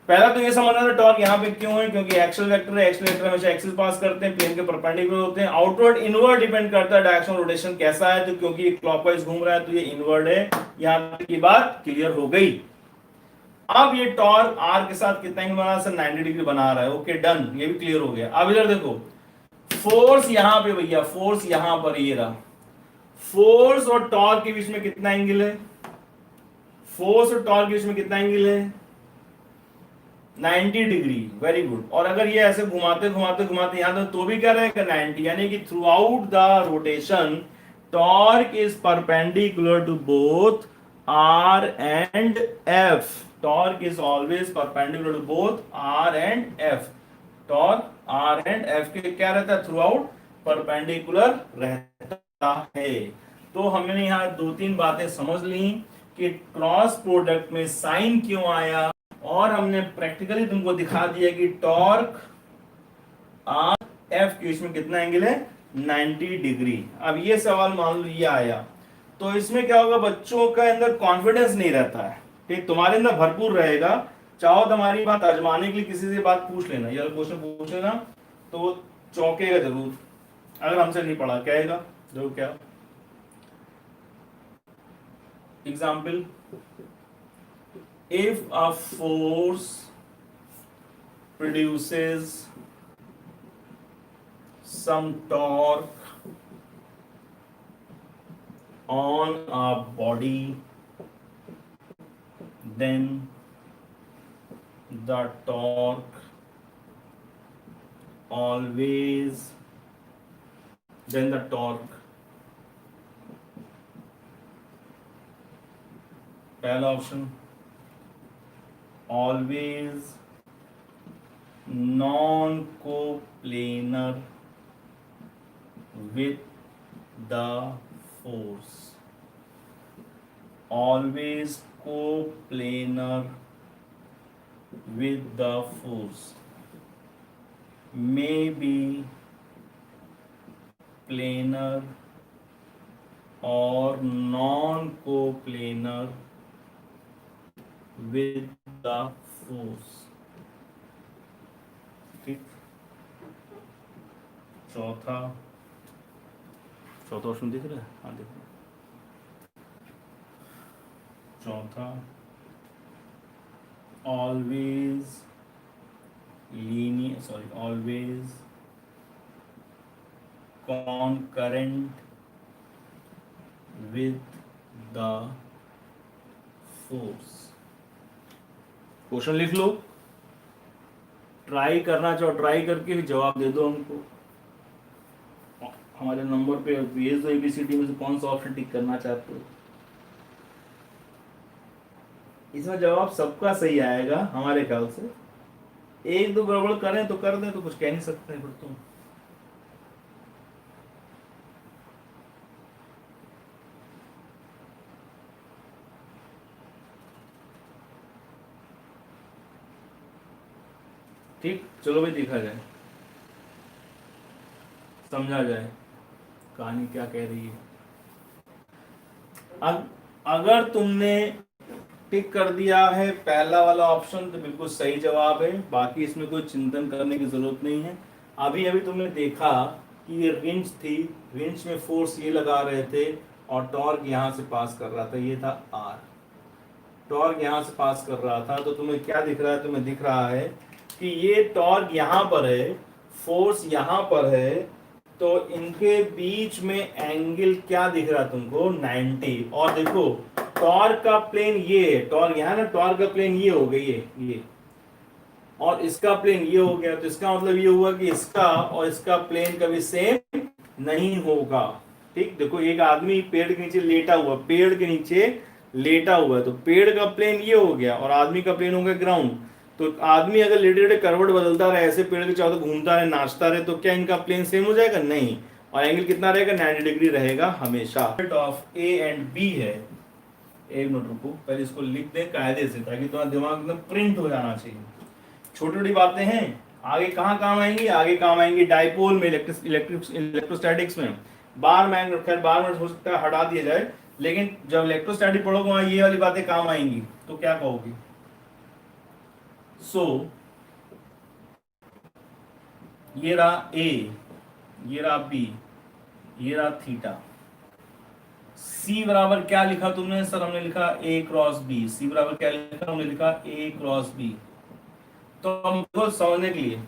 पहला तो ये समझना था टॉर्क यहाँ पे क्यों है, क्योंकि एक्सल वेक्टर है, एक्सल वेक्टर हमेशा एक्सिस पास करते हैं, प्लेन के परपेंडिकुलर होते हैं। आउटवर्ड इनवर्ड डिपेंड करता है डायरेक्शन रोटेशन कैसा है, तो क्योंकि ये क्लॉकवाइज घूम रहा है तो ये इनवर्ड है। यहाँ तक की बात क्लियर हो गई। अब ये टॉर्क आर के साथ कितना एंगल बना रहा है सर, 90 डिग्री बना रहा है, ओके डन, ये भी क्लियर हो गया। अब इधर देखो, फोर्स यहां पे भैया, फोर्स यहां पर ये रहा, फोर्स और टॉर्क के बीच में कितना एंगल है, फोर्स और टॉर्क के बीच में कितना एंगल है, 90 डिग्री, वेरी गुड। और अगर ये ऐसे घुमाते घुमाते घुमाते यहां तो भी क्या रहेगा 90, यानी कि throughout the rotation torque is perpendicular to both R and F, torque is always perpendicular to both R and F, torque R and F के क्या रहता है, थ्रू आउट परपेंडिकुलर रहता है। तो हमने यहां दो तीन बातें समझ ली कि क्रॉस प्रोडक्ट में साइन क्यों आया, और हमने प्रैक्टिकली तुमको दिखा दिया कि टॉर्क आर एफ के बीच में कितना एंगल है, 90 डिग्री। अब ये सवाल मान लो ये आया, तो इसमें क्या होगा, बच्चों का अंदर कॉन्फिडेंस नहीं रहता है, ठीक, तुम्हारे अंदर भरपूर रहेगा। चाहो तुम्हारी बात आजमाने के लिए किसी से बात पूछ लेना, या क्वेश्चन पूछ लेना, तो चौंकेगा जरूर, अगर हमसे नहीं पढ़ा कहेगा जरूर क्या। Example, if a force produces some torque on a body, then the torque always, then the torque, पहला option always non-coplanar with the force, always coplanar with the force, may be planar or non-coplanar with the force, ठीक। चौथा option दिख रहा है, हाँ दिख रहा है। चौथा, always concurrent with the force। Question लिख लो, ट्राई करना चाहो ट्राई करके भी जवाब दे दो हमको, हमारे नंबर पे भेज दो, एबीसीडी में से कौन सा ऑप्शन टिक करना चाहते हो। इसमें जवाब सबका सही आएगा हमारे ख्याल से, एक दो गड़बड़ करें तो कर दें, तो कुछ कह नहीं सकते फिर तुम। ठीक, चलो भाई देखा जाए, समझा जाए कहानी क्या कह रही है। अगर तुमने टिक कर दिया है पहला वाला ऑप्शन तो बिल्कुल सही जवाब है, बाकी इसमें कोई चिंतन करने की जरूरत नहीं है। अभी अभी तुमने देखा कि ये रिंच थी, रिंच में फोर्स ये लगा रहे थे और टॉर्क यहाँ से पास कर रहा था, ये था आर, टॉर्क यहाँ से पास कर रहा था, तो तुम्हें क्या दिख रहा है, तुम्हें दिख रहा है कि ये टॉर्क यहाँ पर है, फोर्स यहाँ पर है, तो इनके बीच में एंगल क्या दिख रहा है तुमको, 90। और देखो टॉर्क का प्लेन ये है, टॉर्क यहाँ ना, टॉर्क का प्लेन ये हो गई है ये, और इसका प्लेन ये हो गया, तो इसका मतलब ये हुआ कि इसका और इसका प्लेन कभी सेम नहीं होगा, ठीक। देखो एक आदमी पेड़ के नीचे लेटा हुआ, पेड़ के नीचे लेटा हुआ है, तो पेड़ का प्लेन ये हो गया और आदमी का प्लेन हो गया ग्राउंड। तो आदमी अगर लेटे लेटे करवट बदलता रहे, ऐसे पेड़ के चारों घूमता रहे, नाचता रहे, तो क्या इनका प्लेन सेम हो जाएगा, नहीं। और एंगल कितना रहेगा, 90 डिग्री रहेगा हमेशा। ऑफ ए एंड बी है, एक मिनट रुको, पहले इसको लिख दें कायदे से, ताकि तुम्हारा दिमाग एकदम प्रिंट हो जाना चाहिए। छोटी छोटी बातें हैं, आगे कहाँ काम आएंगी, आगे काम आएंगी डाइपोल में, इलेक्ट्रोस्टैटिक्स में। बार में खैर बार में हो सकता है हटा दिया जाए, लेकिन जब इलेक्ट्रोस्टैटिक पढ़ोगे वहां ये वाली बातें काम आएंगी, तो क्या कहोगे? सो ये रहा ए, ये रहा बी, ये रहा थीटा। सी बराबर क्या लिखा तुमने? सर हमने लिखा ए क्रॉस बी। सी बराबर क्या लिखा? हमने लिखा ए क्रॉस बी। तो हमको समझने के लिए,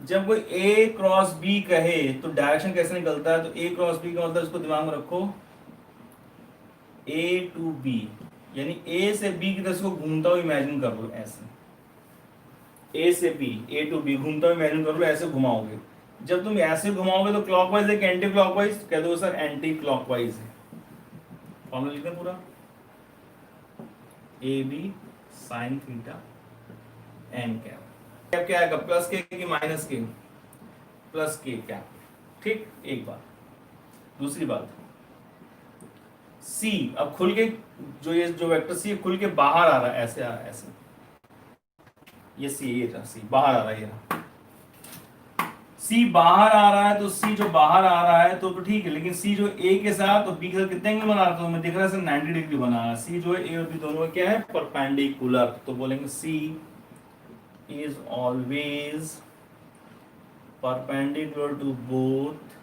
जब कोई ए क्रॉस बी कहे तो डायरेक्शन कैसे निकलता है? तो ए क्रॉस बी का मतलब, इसको दिमाग में रखो, ए टू बी, यानी ए से बी की तरफ को घूमता हुआ इमेजिन कर लो ऐसे। ए से बी, ए टू बी घूमता हुआ इमेजिन कर लो, ऐसे घुमाओगे। जब तुम ऐसे घुमाओगे तो क्लॉकवाइज है कि एंटी क्लॉकवाइज? कह दो सर एंटी क्लॉकवाइज है। फॉर्मूला लिख दें पूरा, A B sine theta N cap. Cap क्या आएगा? प्लस के कि माइनस के? प्लस के कैप। ठीक, एक बात। दूसरी बात, सी अब खुल के, जो वेक्टर सी खुल के बाहर आ रहा है, ऐसे आ रहा है, ऐसे। ये सी, ये था सी बाहर आ रहा है, ये सी बाहर आ रहा है। तो सी जो बाहर आ रहा है तो ठीक है, लेकिन सी जो ए के साथ, तो बी के साथ कितने एंगल बना रहा था? मैं दिख रहा है 90 डिग्री बना रहा है। सी जो है ए और बी दोनों में क्या है? परपेंडिकुलर। तो बोलेंगे C is always perpendicular to both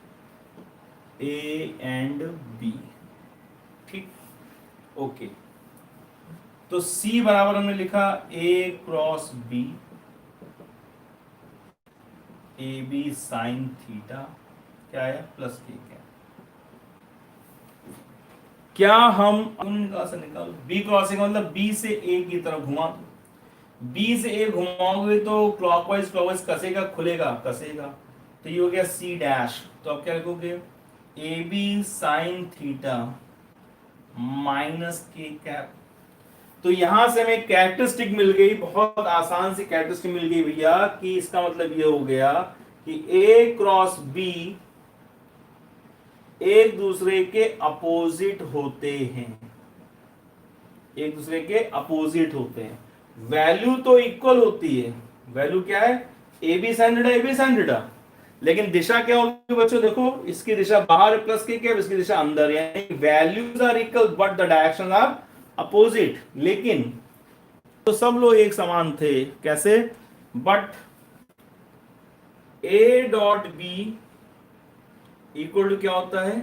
A and B. ठीक, ओके। तो C बराबर हमने लिखा A cross B, A B sine theta, क्या है? प्लस के। क्या हम निकालो बी क्रॉस का मतलब बी से ए की तरफ घुमा दो। बी से ए घुमाओगे तो क्लॉकवाइज क्लॉकवाइज कसेगा, खुलेगा, कसेगा। तो ये हो गया सी डैश। तो अब क्या लिखोगे? A B sine theta minus K cap. तो यहां से हमें कैरेक्टरिस्टिक मिल गई, बहुत आसान सी कैरेक्टरिस्टिक मिल गई भैया, कि इसका मतलब ये हो गया कि ए क्रॉस बी एक दूसरे के अपोजिट होते हैं, एक दूसरे के अपोजिट होते हैं। वैल्यू तो इक्वल होती है। वैल्यू क्या है? A B sine theta, A B sine theta, लेकिन दिशा क्या होगी बच्चों? देखो, इसकी दिशा बाहर प्लस के क्या, इसकी दिशा अंदर, यानी values are equal but the direction are opposite. लेकिन तो सब लोग एक समान थे, कैसे? But A dot B equal to क्या होता है?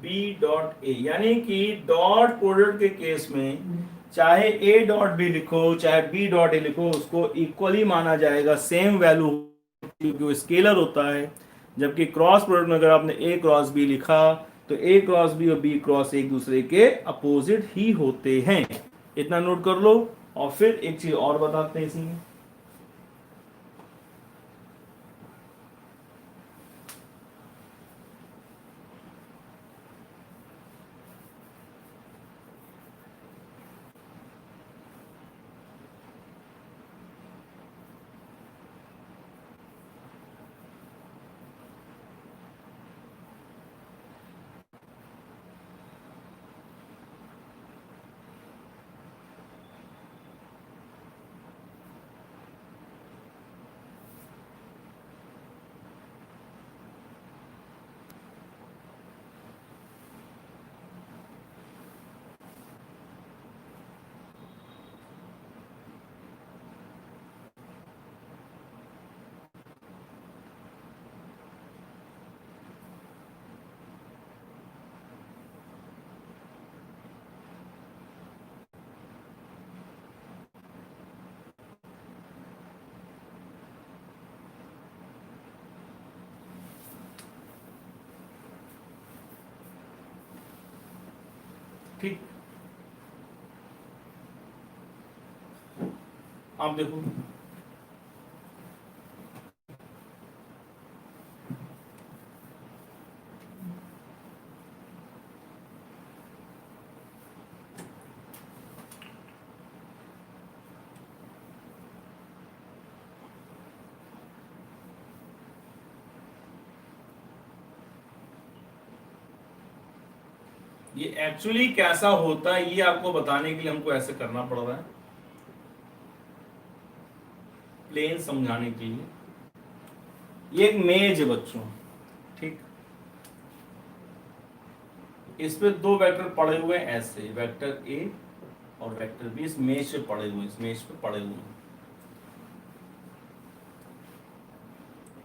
बी डॉट ए, यानी कि डॉट प्रोडक्ट के केस में चाहे ए डॉट बी लिखो चाहे बी डॉट ए लिखो, उसको इक्वली माना जाएगा, सेम वैल्यू, क्योंकि वो स्केलर होता है। जबकि क्रॉस प्रोडक्ट में अगर आपने ए क्रॉस बी लिखा तो ए क्रॉस बी और बी क्रॉस एक दूसरे के अपोजिट ही होते हैं। इतना नोट कर लो। और फिर एक चीज और बताते हैं इसी में, ठीक। आप देखो, ये एक्चुअली कैसा होता है ये आपको बताने के लिए हमको ऐसे करना पड़ रहा है। प्लेन समझाने के लिए। ये एक मेज है बच्चों, ठीक, इस पे दो वेक्टर पड़े हुए हैं ऐसे, वेक्टर ए और वेक्टर बी इस मेज पे पड़े हुए, इस मेज पे पड़े हुए हैं।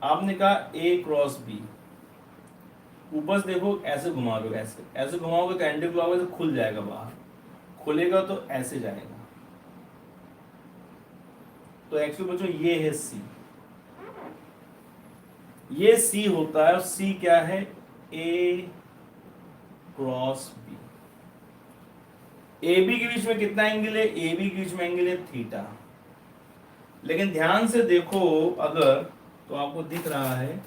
आपने कहा ए क्रॉस बी, ऊपर से देखो ऐसे घुमा लो, ऐसे ऐसे घुमाओगे तो एंटी क्लॉकवाइज से खुल जाएगा बाहर, खुलेगा तो ऐसे जाएगा। तो एक्चुअली बच्चों ये है सी, ये सी होता है और सी क्या है, ए क्रॉस बी। ए बी के बीच में कितना एंगल है, ए बी के बीच में एंगल है थीटा। लेकिन ध्यान से देखो अगर, तो आपको दिख रहा है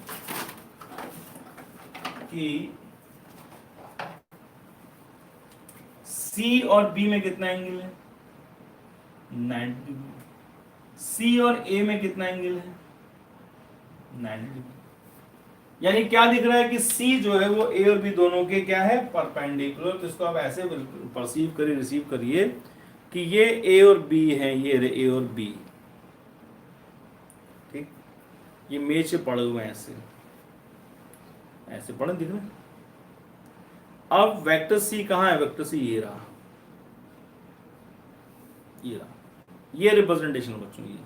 कि सी और बी में कितना एंगल है, 90 डिग्री। सी और ए में कितना एंगल है, 90 डिग्री। यानी क्या दिख रहा है कि सी जो है वो ए और बी दोनों के क्या है, परपेंडिकुलर। तो इसको आप ऐसे परसीव करिए, रिसीव करिए कि ये ए और बी है, ये ए और बी, ठीक, ये मेज से पड़े हुए हैं, ऐसे ऐसे पड़े दिख रहे हैं। अब वेक्टर सी कहाँ है, वेक्टर सी ये रहा, ये रहा, ये रिप्रेजेंटेशन बच्चों ये।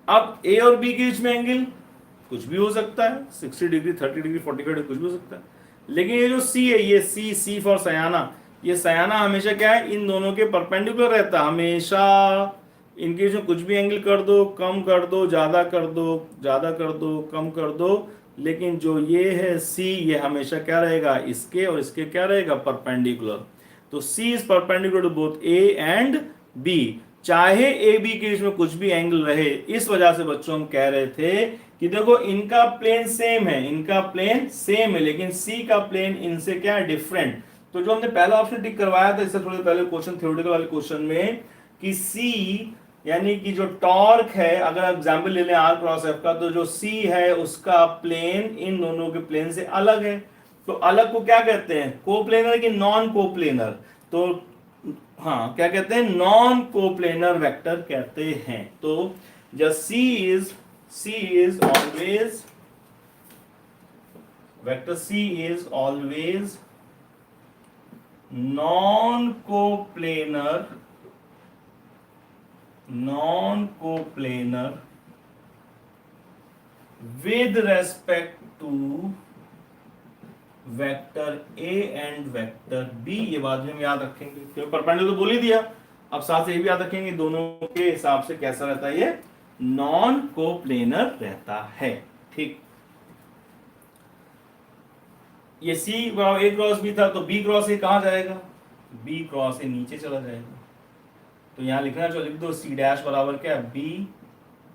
अब ए और बी के बीच में एंगल कुछ भी हो सकता है, 60 डिग्री, 30 डिग्री, 45 डिग्री, कुछ भी हो सकता है। लेकिन ये जो सी है, ये सी, सी फॉर सयाना, ये सयाना हमेशा क्या है, इन दोनों के परपेंडिकुलर रहता है हमेशा। इनके बीच में कुछ भी एंगल कर दो, कम कर दो, ज्यादा कर दो, ज्यादा कर दो, कम कर दो, लेकिन जो ये है सी, ये हमेशा क्या रहेगा, इसके और इसके क्या रहेगा, परपेंडिकुलर। तो C is perpendicular to both A and B, चाहे ए बी के बीच में कुछ भी एंगल रहे। इस वजह से बच्चों हम कह रहे थे कि देखो इनका प्लेन सेम है, इनका प्लेन सेम है, लेकिन सी का प्लेन इनसे क्या है, डिफरेंट। तो जो हमने पहला ऑप्शन टिक करवाया था इससे थोड़े पहले क्वेश्चन, थ्योरेटिकल वाले क्वेश्चन में, कि सी यानी कि जो टॉर्क है, अगर एग्जाम्पल ले लें आर क्रॉस एफ का, तो जो सी है उसका प्लेन इन दोनों के प्लेन से अलग है। तो अलग को क्या कहते हैं, कोप्लेनर कि नॉन कोप्लेनर? तो हाँ, क्या कहते हैं, नॉन कोप्लेनर वेक्टर कहते हैं। तो जब C is always, vector C is always non-coplanar with respect to vector A and vector B। ये बाद में हम याद रखेंगे क्योंकि परपेंडिकुलर तो बोल ही दिया, अब साथ से ये भी याद रखेंगे दोनों के हिसाब से कैसा रहता है, ये नॉन कोप्लेनर रहता है, ठीक। ये C A क्रॉस B था, तो B क्रॉस A कहां जाएगा, B क्रॉस A नीचे चला जाएगा। तो यहां लिखना, जो लिख दो C डैश बराबर क्या है, B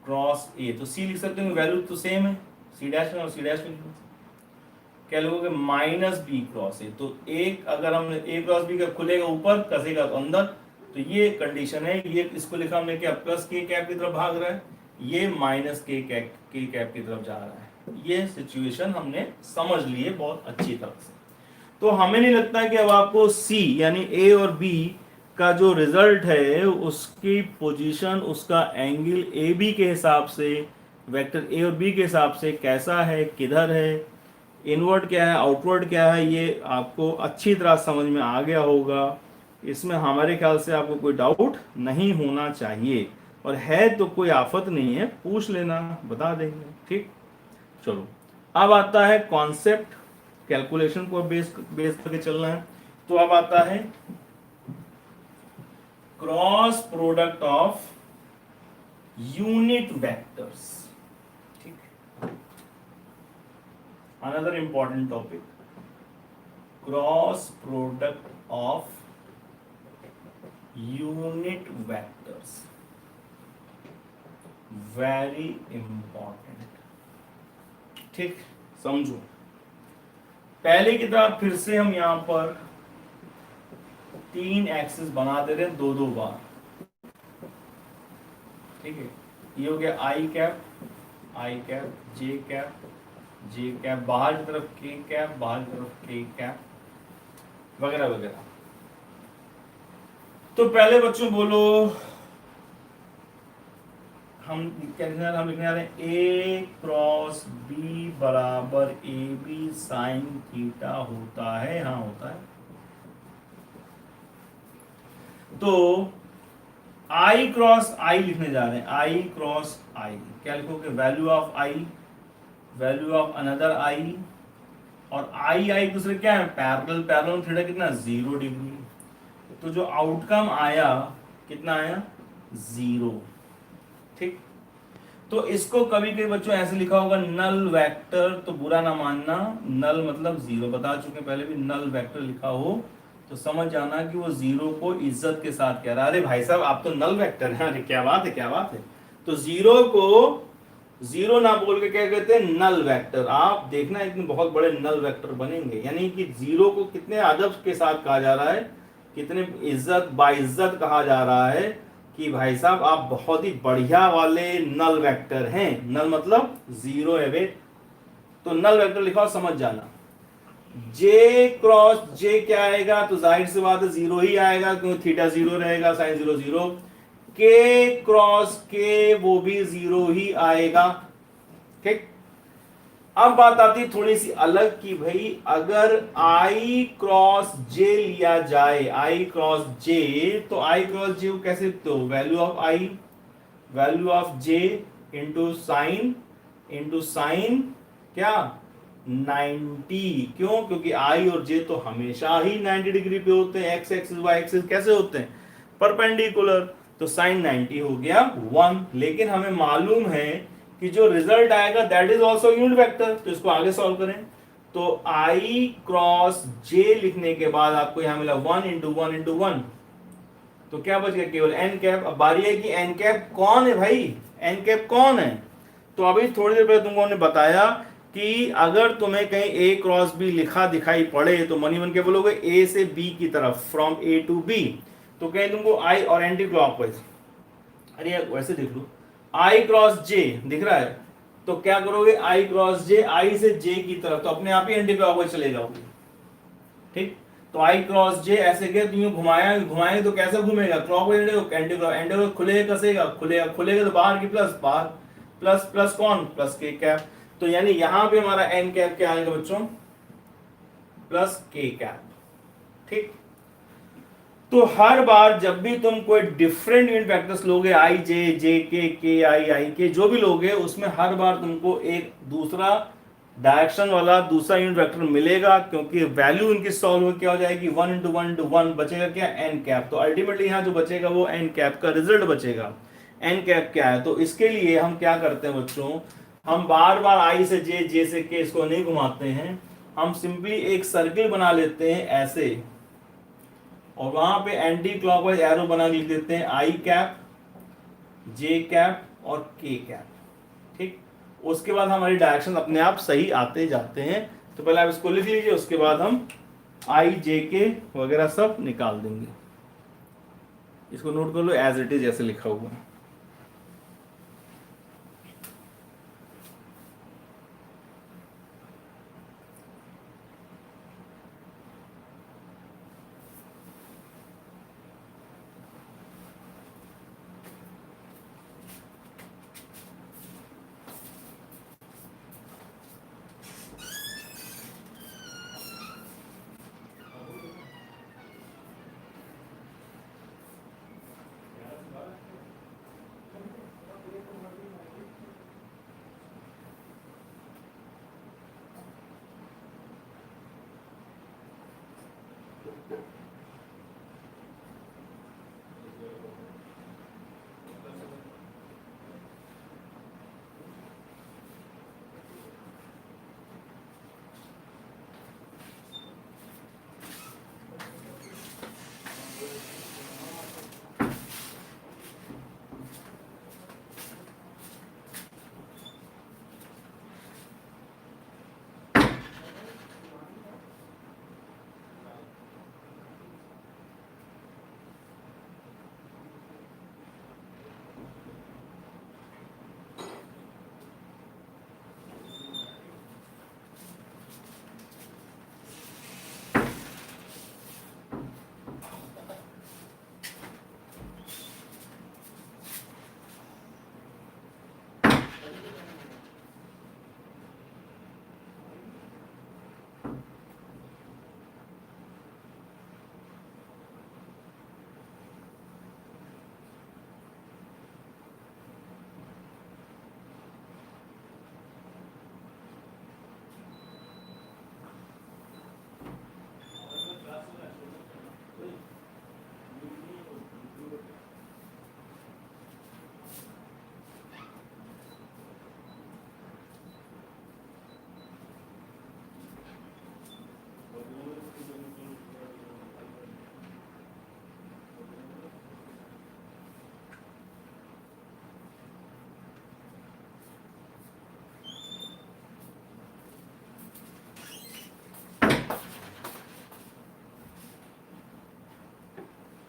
क्रॉस A। तो C लिख सकते हैं, वैल्यू तो सेम है, C डैश में और C डैश में क्या लिखोगे, माइनस B क्रॉस A। तो एक अगर हम A क्रॉस B का खुलेगा ऊपर, कसेगा तो अंदर, तो ये कंडीशन है। ये इसको लिखा हमने क्या, प्लस K कैप की तरफ भाग रहा है, ये माइनस K कैप की तरफ जा रहा है। ये सिचुएशन हमने समझ ली है बहुत अच्छी तरह से। तो हमें नहीं लगता कि अब आपको C यानी A और B का जो रिजल्ट है उसकी पोजीशन, उसका एंगल AB के हिसाब से, वेक्टर A और B के हिसाब से कैसा है, किधर है, इनवर्ड क्या है, आउटवर्ड क्या है, ये आपको अच्छी तरह समझ में आ गया होगा। इसमें हमारे ख्याल से आपको कोई डाउट नहीं होना चाहिए, और है तो कोई आफत नहीं है, पूछ लेना, बता देंगे, ठीक। चलो अब आता है कॉन्सेप्ट, कैलकुलेशन को बेस करके चलना है। तो अब आता है cross product of unit vectors, ठीक। Another important topic, cross product of unit vectors, very important, ठीक। समझो, पहले की तरह फिर से हम यहां पर 3 एक्सिस बना दे रहे हैं, 2-2 बार, ठीक है। ये हो गया आई कैप, जे कैप, बाहर की तरफ के कैप, बाहर की तरफ के कैप, वगैरह वगैरह। तो पहले बच्चों बोलो, हम क्या लिखने जा रहे हैं, हम लिखने जा रहे हैं ए क्रॉस बी बराबर ए बी साइन थीटा होता है, हाँ होता है। तो आई क्रॉस आई लिखने जा रहे हैं, आई क्रॉस आई क्या लिखोगे, value of I, value of another I, और आई आई दूसरे क्या है, पैरेलल, पैरेलल थीटा कितना 0 डिग्री। तो जो आउटकम आया कितना आया 0। ठीक, तो इसको कभी कभी बच्चों ऐसे लिखा होगा नल वेक्टर, तो बुरा ना मानना, नल मतलब 0, बता चुके पहले भी, नल वेक्टर लिखा हो तो समझ जाना कि वो 0 को इज्जत के साथ कह रहा है, अरे भाई साहब आप तो नल वेक्टर हैं, अरे क्या बात है क्या बात है। तो 0 को 0 ना बोल के क्या कहते हैं, नल वेक्टर। आप देखना इतने बहुत बड़े नल वेक्टर बनेंगे, यानी कि 0 को कितने अदब के साथ कहा जा रहा है, कितने इज्जत बाइज्जत कहा जा रहा है कि भाई साहब आप बहुत ही बढ़िया वाले नल वेक्टर हैं। नल मतलब 0 है बे, तो नल वेक्टर लिखा हो समझ जाना। जे क्रॉस जे क्या आएगा, तो जाहिर सी बात है 0 ही आएगा, क्योंकि थीटा 0 रहेगा, साइन 0 0। के क्रॉस के वो भी 0 ही आएगा। ठीक, अब बात आती है थोड़ी सी अलग कि भाई अगर आई क्रॉस जे लिया जाए, आई क्रॉस जे, तो आई क्रॉस जे को कैसे लिखते हो, value of I, value of J into sine क्या 90। क्यों, क्योंकि आई और जे तो हमेशा ही 90 डिग्री पे होते हैं, एक्स एक्सिस वाई एक्सिस कैसे होते हैं, परपेंडिकुलर। तो साइन 90 हो गया 1। लेकिन हमें मालूम है कि जो रिजल्ट आएगा that is also unit vector, तो इसको आगे सॉल्व करें। तो आई क्रॉस जे लिखने के बाद आपको यहां मिला 1 इंटू 1 इंटू 1, तो क्या बच गया, केवल एन कैप। अब बारी है कि एन कैप कौन है भाई, एन कैप कौन है। तो अभी थोड़ी देर पहले तुमको ने बताया कि अगर तुम्हें कहीं ए क्रॉस बी लिखा दिखाई पड़े तो मनी मन के बोलोगे ए से बी की तरफ, फ्रॉम ए टू बी। तो कहीं तुमको आई और एंटी क्लॉकवाइज, अरे वैसे देख लो, आई क्रॉस जे दिख रहा है, तो क्या करोगे, आई क्रॉस जे, आई से जे की तरफ, तो अपने आप ही एंटी क्लॉकवाइज चले जाओगे। ठीक, तो आई क्रॉस जे ऐसे गए, तुम घुमाया घुमाएंगे तो कैसे घूमेगा, clockwise anti clock, anti clock खुलेगा कसेगा, खुलेगा खुलेगा तो बाहर की प्लस, बाहर प्लस प्लस कौन, प्लस के कैप। तो यानी यहां पे हमारा एन कैप क्या आएगा बच्चों, प्लस के कैप। ठीक, तो हर बार जब भी तुम कोई डिफरेंट यूनिट वेक्टर्स लोगे, आई जे के आई के जो भी लोगे, उसमें हर बार तुमको एक दूसरा डायरेक्शन वाला दूसरा यूनिट वेक्टर मिलेगा, क्योंकि वैल्यू इनकी सॉल्व हो क्या हो जाएगी, 1 इंटू 1 इंटू 1 बचेगा क्या, एन कैप। तो अल्टीमेटली यहाँ जो बचेगा वो एन कैप का रिजल्ट बचेगा। एन कैप क्या है, तो इसके लिए हम क्या करते हैं बच्चों, हम बार बार आई से जे से के इसको नहीं घुमाते हैं, हम सिंपली एक सर्किल बना लेते हैं ऐसे, और वहां पे एंटी क्लॉकवाइज एरो बना के लिख देते हैं, आई कैप, जे कैप और के कैप। ठीक, उसके बाद हमारी डायरेक्शन अपने आप सही आते जाते हैं। तो पहले आप इसको लिख लीजिए, उसके बाद हम आई जे के वगैरह सब निकाल देंगे। इसको नोट कर लो एज इट इज जैसे लिखा हुआ है।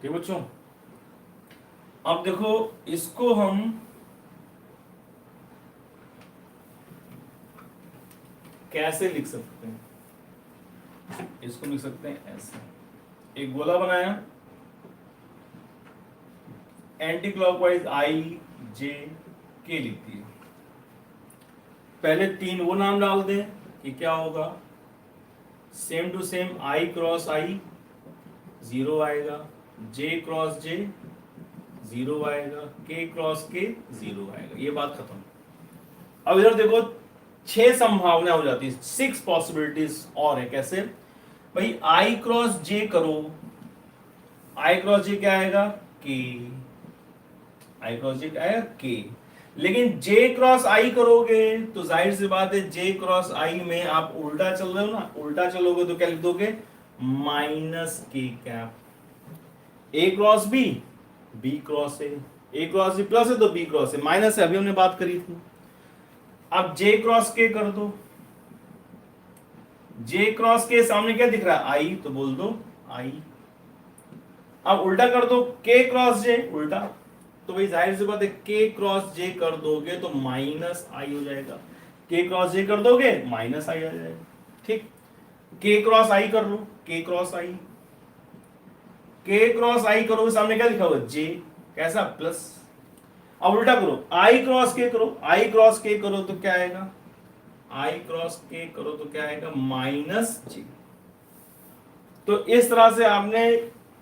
ठीक बच्चों, अब देखो इसको हम कैसे लिख सकते हैं, इसको लिख सकते हैं ऐसे, एक गोला बनाया, एंटी क्लॉकवाइज आई जे के लिख दिए, पहले 3 वो नाम डाल दें कि क्या होगा, same to same I cross I 0 आएगा, जे क्रॉस जे 0 आएगा, के क्रॉस के 0 आएगा, ये बात खत्म। अब इधर देखो 6 संभावना हो जाती है, 6 पॉसिबिलिटीज और है। कैसे भाई, आई क्रॉस जे करो, आई क्रॉस जे क्या आएगा, के, आई क्रॉस जे क्या आएगा, के, लेकिन जे क्रॉस आई करोगे तो जाहिर सी बात है जे क्रॉस आई में आप उल्टा चल रहे हो ना, उल्टा चलोगे तो क्या लिख दोगे, minus K cap, A cross B, B cross A cross B plus है तो बी क्रॉस है, माइनस है, अभी हमने बात करी थी। अब जे क्रॉस के कर दो, जे क्रॉस के सामने क्या दिख रहा है, आई, तो बोल दो आई। अब उल्टा कर दो, के क्रॉस जे, उल्टा, तो भाई जाहिर सी बात है के क्रॉस जे कर दोगे तो माइनस आई हो जाएगा, के क्रॉस जे कर दोगे माइनस आई आ जाएगा। ठीक, के क्रॉस आई कर लो, के क्रॉस आई, के क्रॉस आई करोगे सामने क्या लिखा हुआ, जे, कैसा, प्लस। अब उल्टा करो, आई क्रॉस के करो, आई क्रॉस के करो तो क्या आएगा, आई क्रॉस के करो तो क्या आएगा, माइनस जे। तो इस तरह से आपने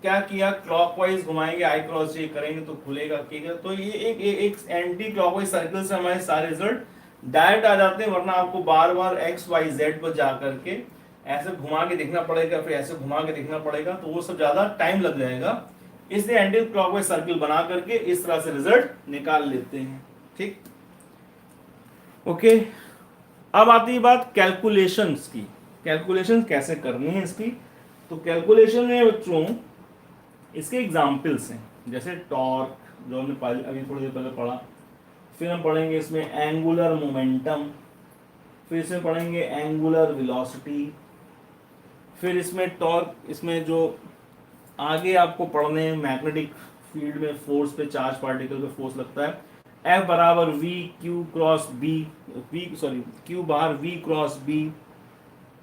क्या किया, क्लॉकवाइज घुमाएंगे, आई क्रॉस जे करेंगे तो खुलेगा के। तो ये एक एंटी क्लॉकवाइज सर्कल से हमारे सारे रिजल्ट डायरेक्ट आ जाते हैं, वरना आपको बार बार एक्स वाई जेड पर जा करके ऐसे घुमा के देखना पड़ेगा, फिर ऐसे घुमा के देखना पड़ेगा, तो वो सब ज्यादा टाइम लग जाएगा। इसलिए एंटी क्लॉकवाइज सर्कल बना करके इस तरह से रिजल्ट निकाल लेते हैं। ठीक, ओके। अब आती है बात कैलकुलेशंस की, कैलकुलेशन कैसे करनी है इसकी। तो कैलकुलेशन में बच्चों इसके एग्जाम्पल्स हैं, जैसे टॉर्क जो हमने अभी थोड़ी देर पहले पढ़ा, फिर हम पढ़ेंगे इसमें एंगुलर मोमेंटम, फिर इसमें पढ़ेंगे एंगुलर वेलोसिटी, फिर इसमें टॉर्क, इसमें जो आगे आपको पढ़ने हैं मैग्नेटिक फील्ड में फोर्स पे, चार्ज पार्टिकल पे फोर्स लगता है, F बराबर V Q cross B, Q bar V cross B.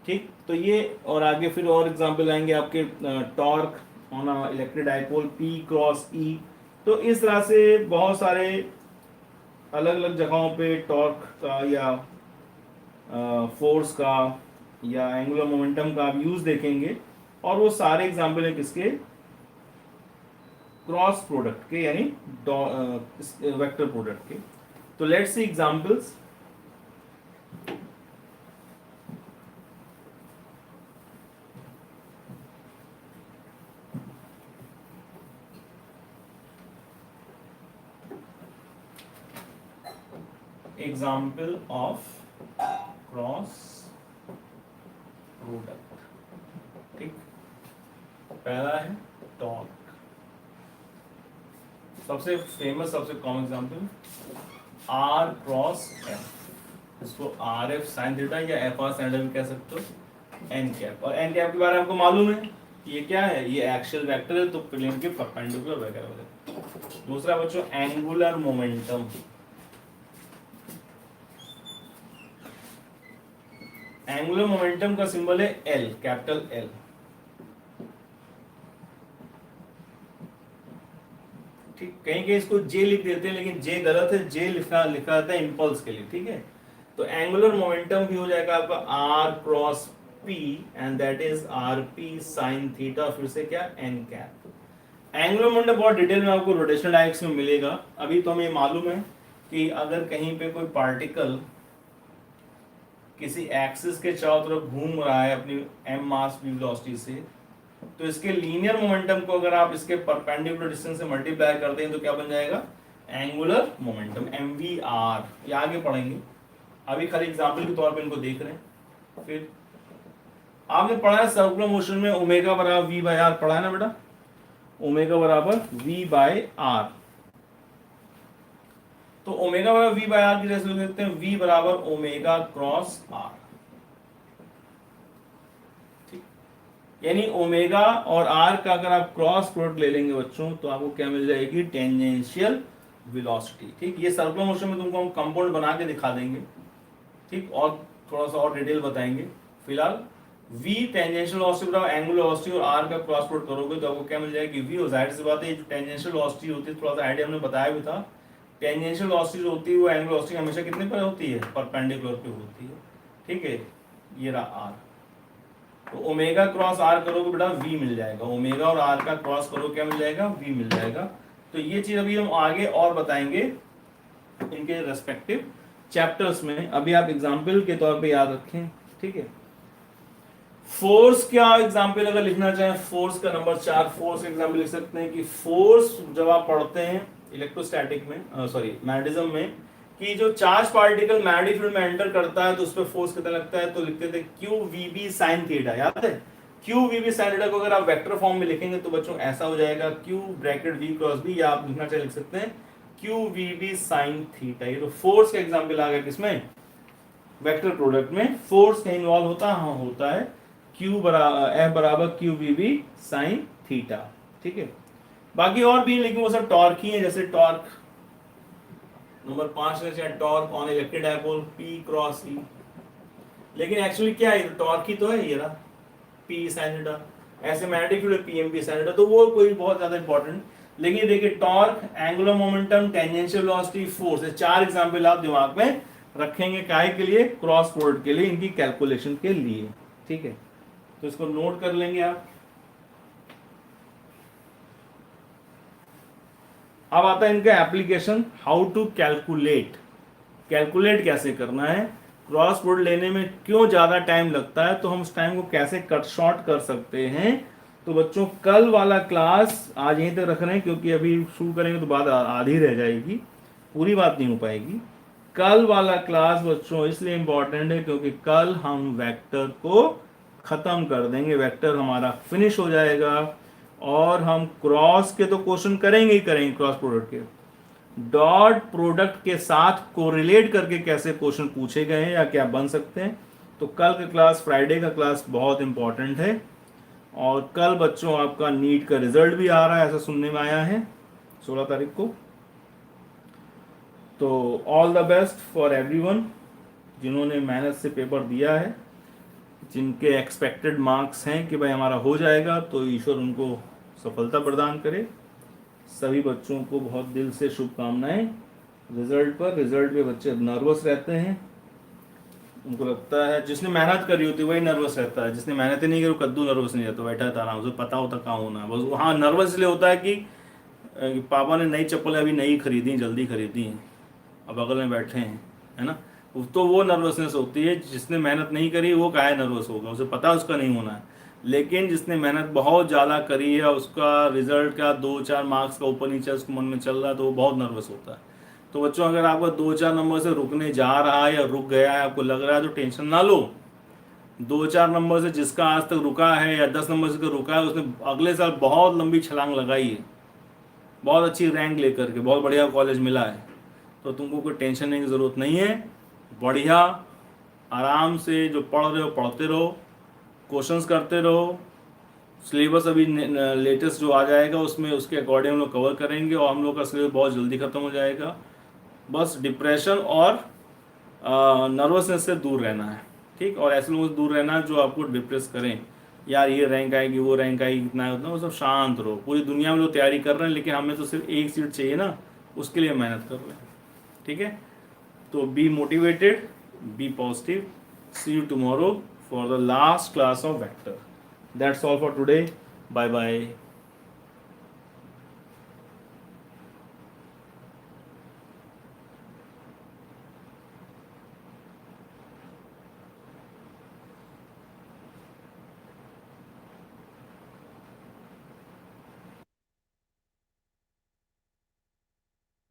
ठीक, तो ये और आगे फिर और एग्जांपल आएंगे आपके torque on electric dipole P cross E. तो इस तरह से बहुत सारे अलग अलग जगहों पे टॉर्क का या फोर्स का या एंगुलर मोमेंटम का आप यूज देखेंगे, और वो सारे एग्जांपल हैं किसके, क्रॉस प्रोडक्ट के, यानी वेक्टर प्रोडक्ट के। तो let's see examples. Example of cross product. ठीक, पहला है टॉर्क, सबसे फेमस सबसे common example R cross F, इसको आर एफ साइन थीटा या एफ आर साइन थीटा भी कह सकते हो, एन कैप। और एन कैप के बारे में आपको मालूम है ये क्या है, ये एक्सियल वेक्टर है, तो प्लेन के परपेंडिकुलर वगैरह वगैरह। दूसरा बच्चों एंगुलर मोमेंटम, एंगुलर मोमेंटम का सिंबल है एल, कैपिटल एल। ठीक, कहीं कहीं इसको जे लिख देते हैं, लेकिन जे गलत है, जे लिखा जाता है इम्पल्स के लिए। ठीक है, तो एंगुलर मोमेंटम भी हो जाएगा आपका R cross P, and that is R P sine theta, फिर से क्या, एन कैप। एंगुलर मोमेंटम बहुत डिटेल में आपको रोटेशनल डायरेक्स में मिलेगा। अभी तो हमें मालूम है कि अगर कहीं पे कोई पार्टिकल किसी एक्सिस के चारों तरफ घूम रहा है अपनी एम मास v वेलोसिटी से, तो इसके लीनियर मोमेंटम को अगर आप इसके परपेंडिकुलर डिस्टेंस से मल्टीप्लाई करते हैं तो क्या बन जाएगा, एंगुलर मोमेंटम, mvr। ये आगे पढ़ेंगे, अभी खाली एग्जांपल के तौर पे इनको देख रहे हैं। फिर आपने पढ़ा है सर्कुलर मोशन में ओमेगा बराबर v बाय r, पढ़ा है ना बेटा, ओमेगा बराबर v बाय r। तो ओमेगा बराबर v बाय r की जैसे लिख सकते हैं v बराबर ओमेगा क्रॉस r। यानी ओमेगा और आर का अगर आप क्रॉस प्रोडक्ट ले लेंगे बच्चों तो आपको क्या मिल जाएगी, टेंजेंशियल वेलोसिटी। ठीक, ये सर्कुलर मोशन में तुमको हम कंपाउंड बना के दिखा देंगे, ठीक, और थोड़ा सा और डिटेल बताएंगे। फिलहाल v टेंजेंशियल वेलोसिटी बराबर एंगुलर वेलोसिटी और r का क्रॉस प्रोडक्ट करोगे तो आपको क्या मिल जाएगी, v। और जाहिर सी बात है, जो टेंजेंशियल वेलोसिटी होती है, थोड़ा सा आइडिया हमने बताया भी था, टेंजेंशियल वेलोसिटी जो होती है वो एंगुलर वेलोसिटी हमेशा कितने पर होती है, परपेंडिकुलर पे होती है। ठीक है, ये रहा r। तो ओमेगा क्रॉस आर करोगे बेटा v मिल जाएगा, ओमेगा और r का क्रॉस करोगे क्या मिल जाएगा, v मिल जाएगा। तो ये चीज अभी हम आगे और बताएंगे इनके रेस्पेक्टिव चैप्टर्स में, अभी आप एग्जाम्पल के तौर पे याद रखें। ठीक है, फोर्स क्या एग्जाम्पल अगर लिखना चाहें, फोर्स का नंबर 4 फोर्स एग्जाम्पल लिख सकते हैं कि फोर्स जब आप पढ़ते हैं इलेक्ट्रोस्टैटिक में, सॉरी मैग्नेटिज्म में, कि जो चार्ज पार्टिकल मैग्नेटिक फील्ड में एंटर करता है तो उस पर फोर्स कितना लगता है, तो लिखते थे Q V B sine theta, याद है। Q V B sine theta को अगर आप वेक्टर फॉर्म में लिखेंगे तो बच्चों ऐसा हो जाएगा Q bracket V cross B, या आप लिखना चाहे लिख सकते हैं Q V B sine theta. ये तो फोर्स का एग्जाम्पल आ गया, किसमें, वेक्टर प्रोडक्ट में फोर्स कहीं इन्वॉल्व होता है, हाँ होता है, क्यू बराबर एफ बराबर Q V B sine theta. ठीक है, बाकी और भी लेकिन वो सब टॉर्क ही है, जैसे टॉर्क नंबर 5 में torque on electric dipole P cross E, लेकिन एक्चुअली क्या है, टॉर्क ही तो है ये रहा पी साइन थीटा, ऐसे magnetic field P M P sine theta, तो वो कोई बहुत ज्यादा इंपॉर्टेंट। लेकिन देखिए torque, angular momentum, tangential velocity, force, ये 4 एग्जांपल आप दिमाग में रखेंगे, काहे के लिए, क्रॉस प्रोडक्ट के लिए, इनकी कैलकुलेशन के लिए। ठीक है, तो इसको नोट कर लेंगे आप। अब आता है इनका application, how to calculate, calculate कैसे करना है, क्रॉस प्रोडक्ट लेने में क्यों ज्यादा टाइम लगता है, तो हम उस टाइम को कैसे कट शॉर्ट कर सकते हैं। तो बच्चों कल वाला क्लास आज यहीं तक रख रहे हैं, क्योंकि अभी शुरू करेंगे तो बात आधी रह जाएगी, पूरी बात नहीं हो पाएगी। कल वाला क्लास बच्चों इसलिए इंपॉर्टेंट है क्योंकि कल हम वेक्टर को खत्म कर देंगे, वेक्टर हमारा फिनिश हो जाएगा, और हम क्रॉस के तो क्वेश्चन करेंगे ही करेंगे, क्रॉस प्रोडक्ट के, डॉट प्रोडक्ट के साथ कोरिलेट करके कैसे क्वेश्चन पूछे गए हैं या क्या बन सकते हैं। तो कल का क्लास, फ्राइडे का क्लास बहुत इंपॉर्टेंट है। और कल बच्चों आपका नीट का रिजल्ट भी आ रहा है, ऐसा सुनने में आया है 16 तारीख को। तो all the best for everyone जिन्होंने मेहनत से पेपर दिया है, जिनके एक्सपेक्टेड मार्क्स हैं कि भाई हमारा हो जाएगा, तो ईश्वर उनको सफलता प्रदान करे। सभी बच्चों को बहुत दिल से शुभकामनाएं। रिजल्ट पे बच्चे नर्वस रहते हैं, उनको लगता है, जिसने मेहनत करी होती है वही नर्वस रहता है, जिसने मेहनत ही नहीं करी वो कद्दू नर्वस नहीं रहता, बैठा था आराम से, पता होता कहाँ होना है बस। हाँ नर्वस इसलिए होता है कि पापा ने नई चप्पलें अभी नई खरीदी, जल्दी खरीदी हैं, अब बगल में बैठे हैं, है ना, तो वो नर्वसनेस होती है। जिसने मेहनत नहीं करी वो काहे नर्वस होगा, उसे पता है उसका नहीं होना है। लेकिन जिसने मेहनत बहुत ज़्यादा करी है, उसका रिजल्ट का 2-4 मार्क्स का ऊपर नीचे उसको मन में चल रहा है, तो वो बहुत नर्वस होता है। तो बच्चों अगर आपका 2-4 नंबर से रुकने जा रहा है या रुक गया है, आपको लग रहा है, तो टेंशन ना लो। 2-4 नंबर से जिसका आज तक रुका है या 10 नंबर से रुका है, उसने अगले साल बहुत लंबी छलांग लगाई है, बहुत अच्छी रैंक लेकर के, बहुत बढ़िया कॉलेज मिला है। तो तुमको कोई टेंशन लेने की ज़रूरत नहीं है, बढ़िया आराम से जो पढ़ रहे हो पढ़ते रहो, क्वेश्चंस करते रहो। सिलेबस अभी लेटेस्ट जो आ जाएगा उसमें उसके अकॉर्डिंग हम लोग कवर करेंगे, और हम लोग का सिलेबस बहुत जल्दी ख़त्म हो जाएगा। बस डिप्रेशन और नर्वसनेस से दूर रहना है, ठीक, और ऐसे लोगों से दूर रहना है जो आपको डिप्रेस करें, यार ये रैंक आएगी, वो रैंक आएगी, इतना उतना, वो सब शांत रहो। पूरी दुनिया में लोग तैयारी कर रहे हैं, लेकिन हमें तो सिर्फ एक सीट चाहिए ना, उसके लिए मेहनत कर रहे हैं। ठीक है, तो be motivated, be positive, see you tomorrow for the last class of vector. That's all for today. Bye bye.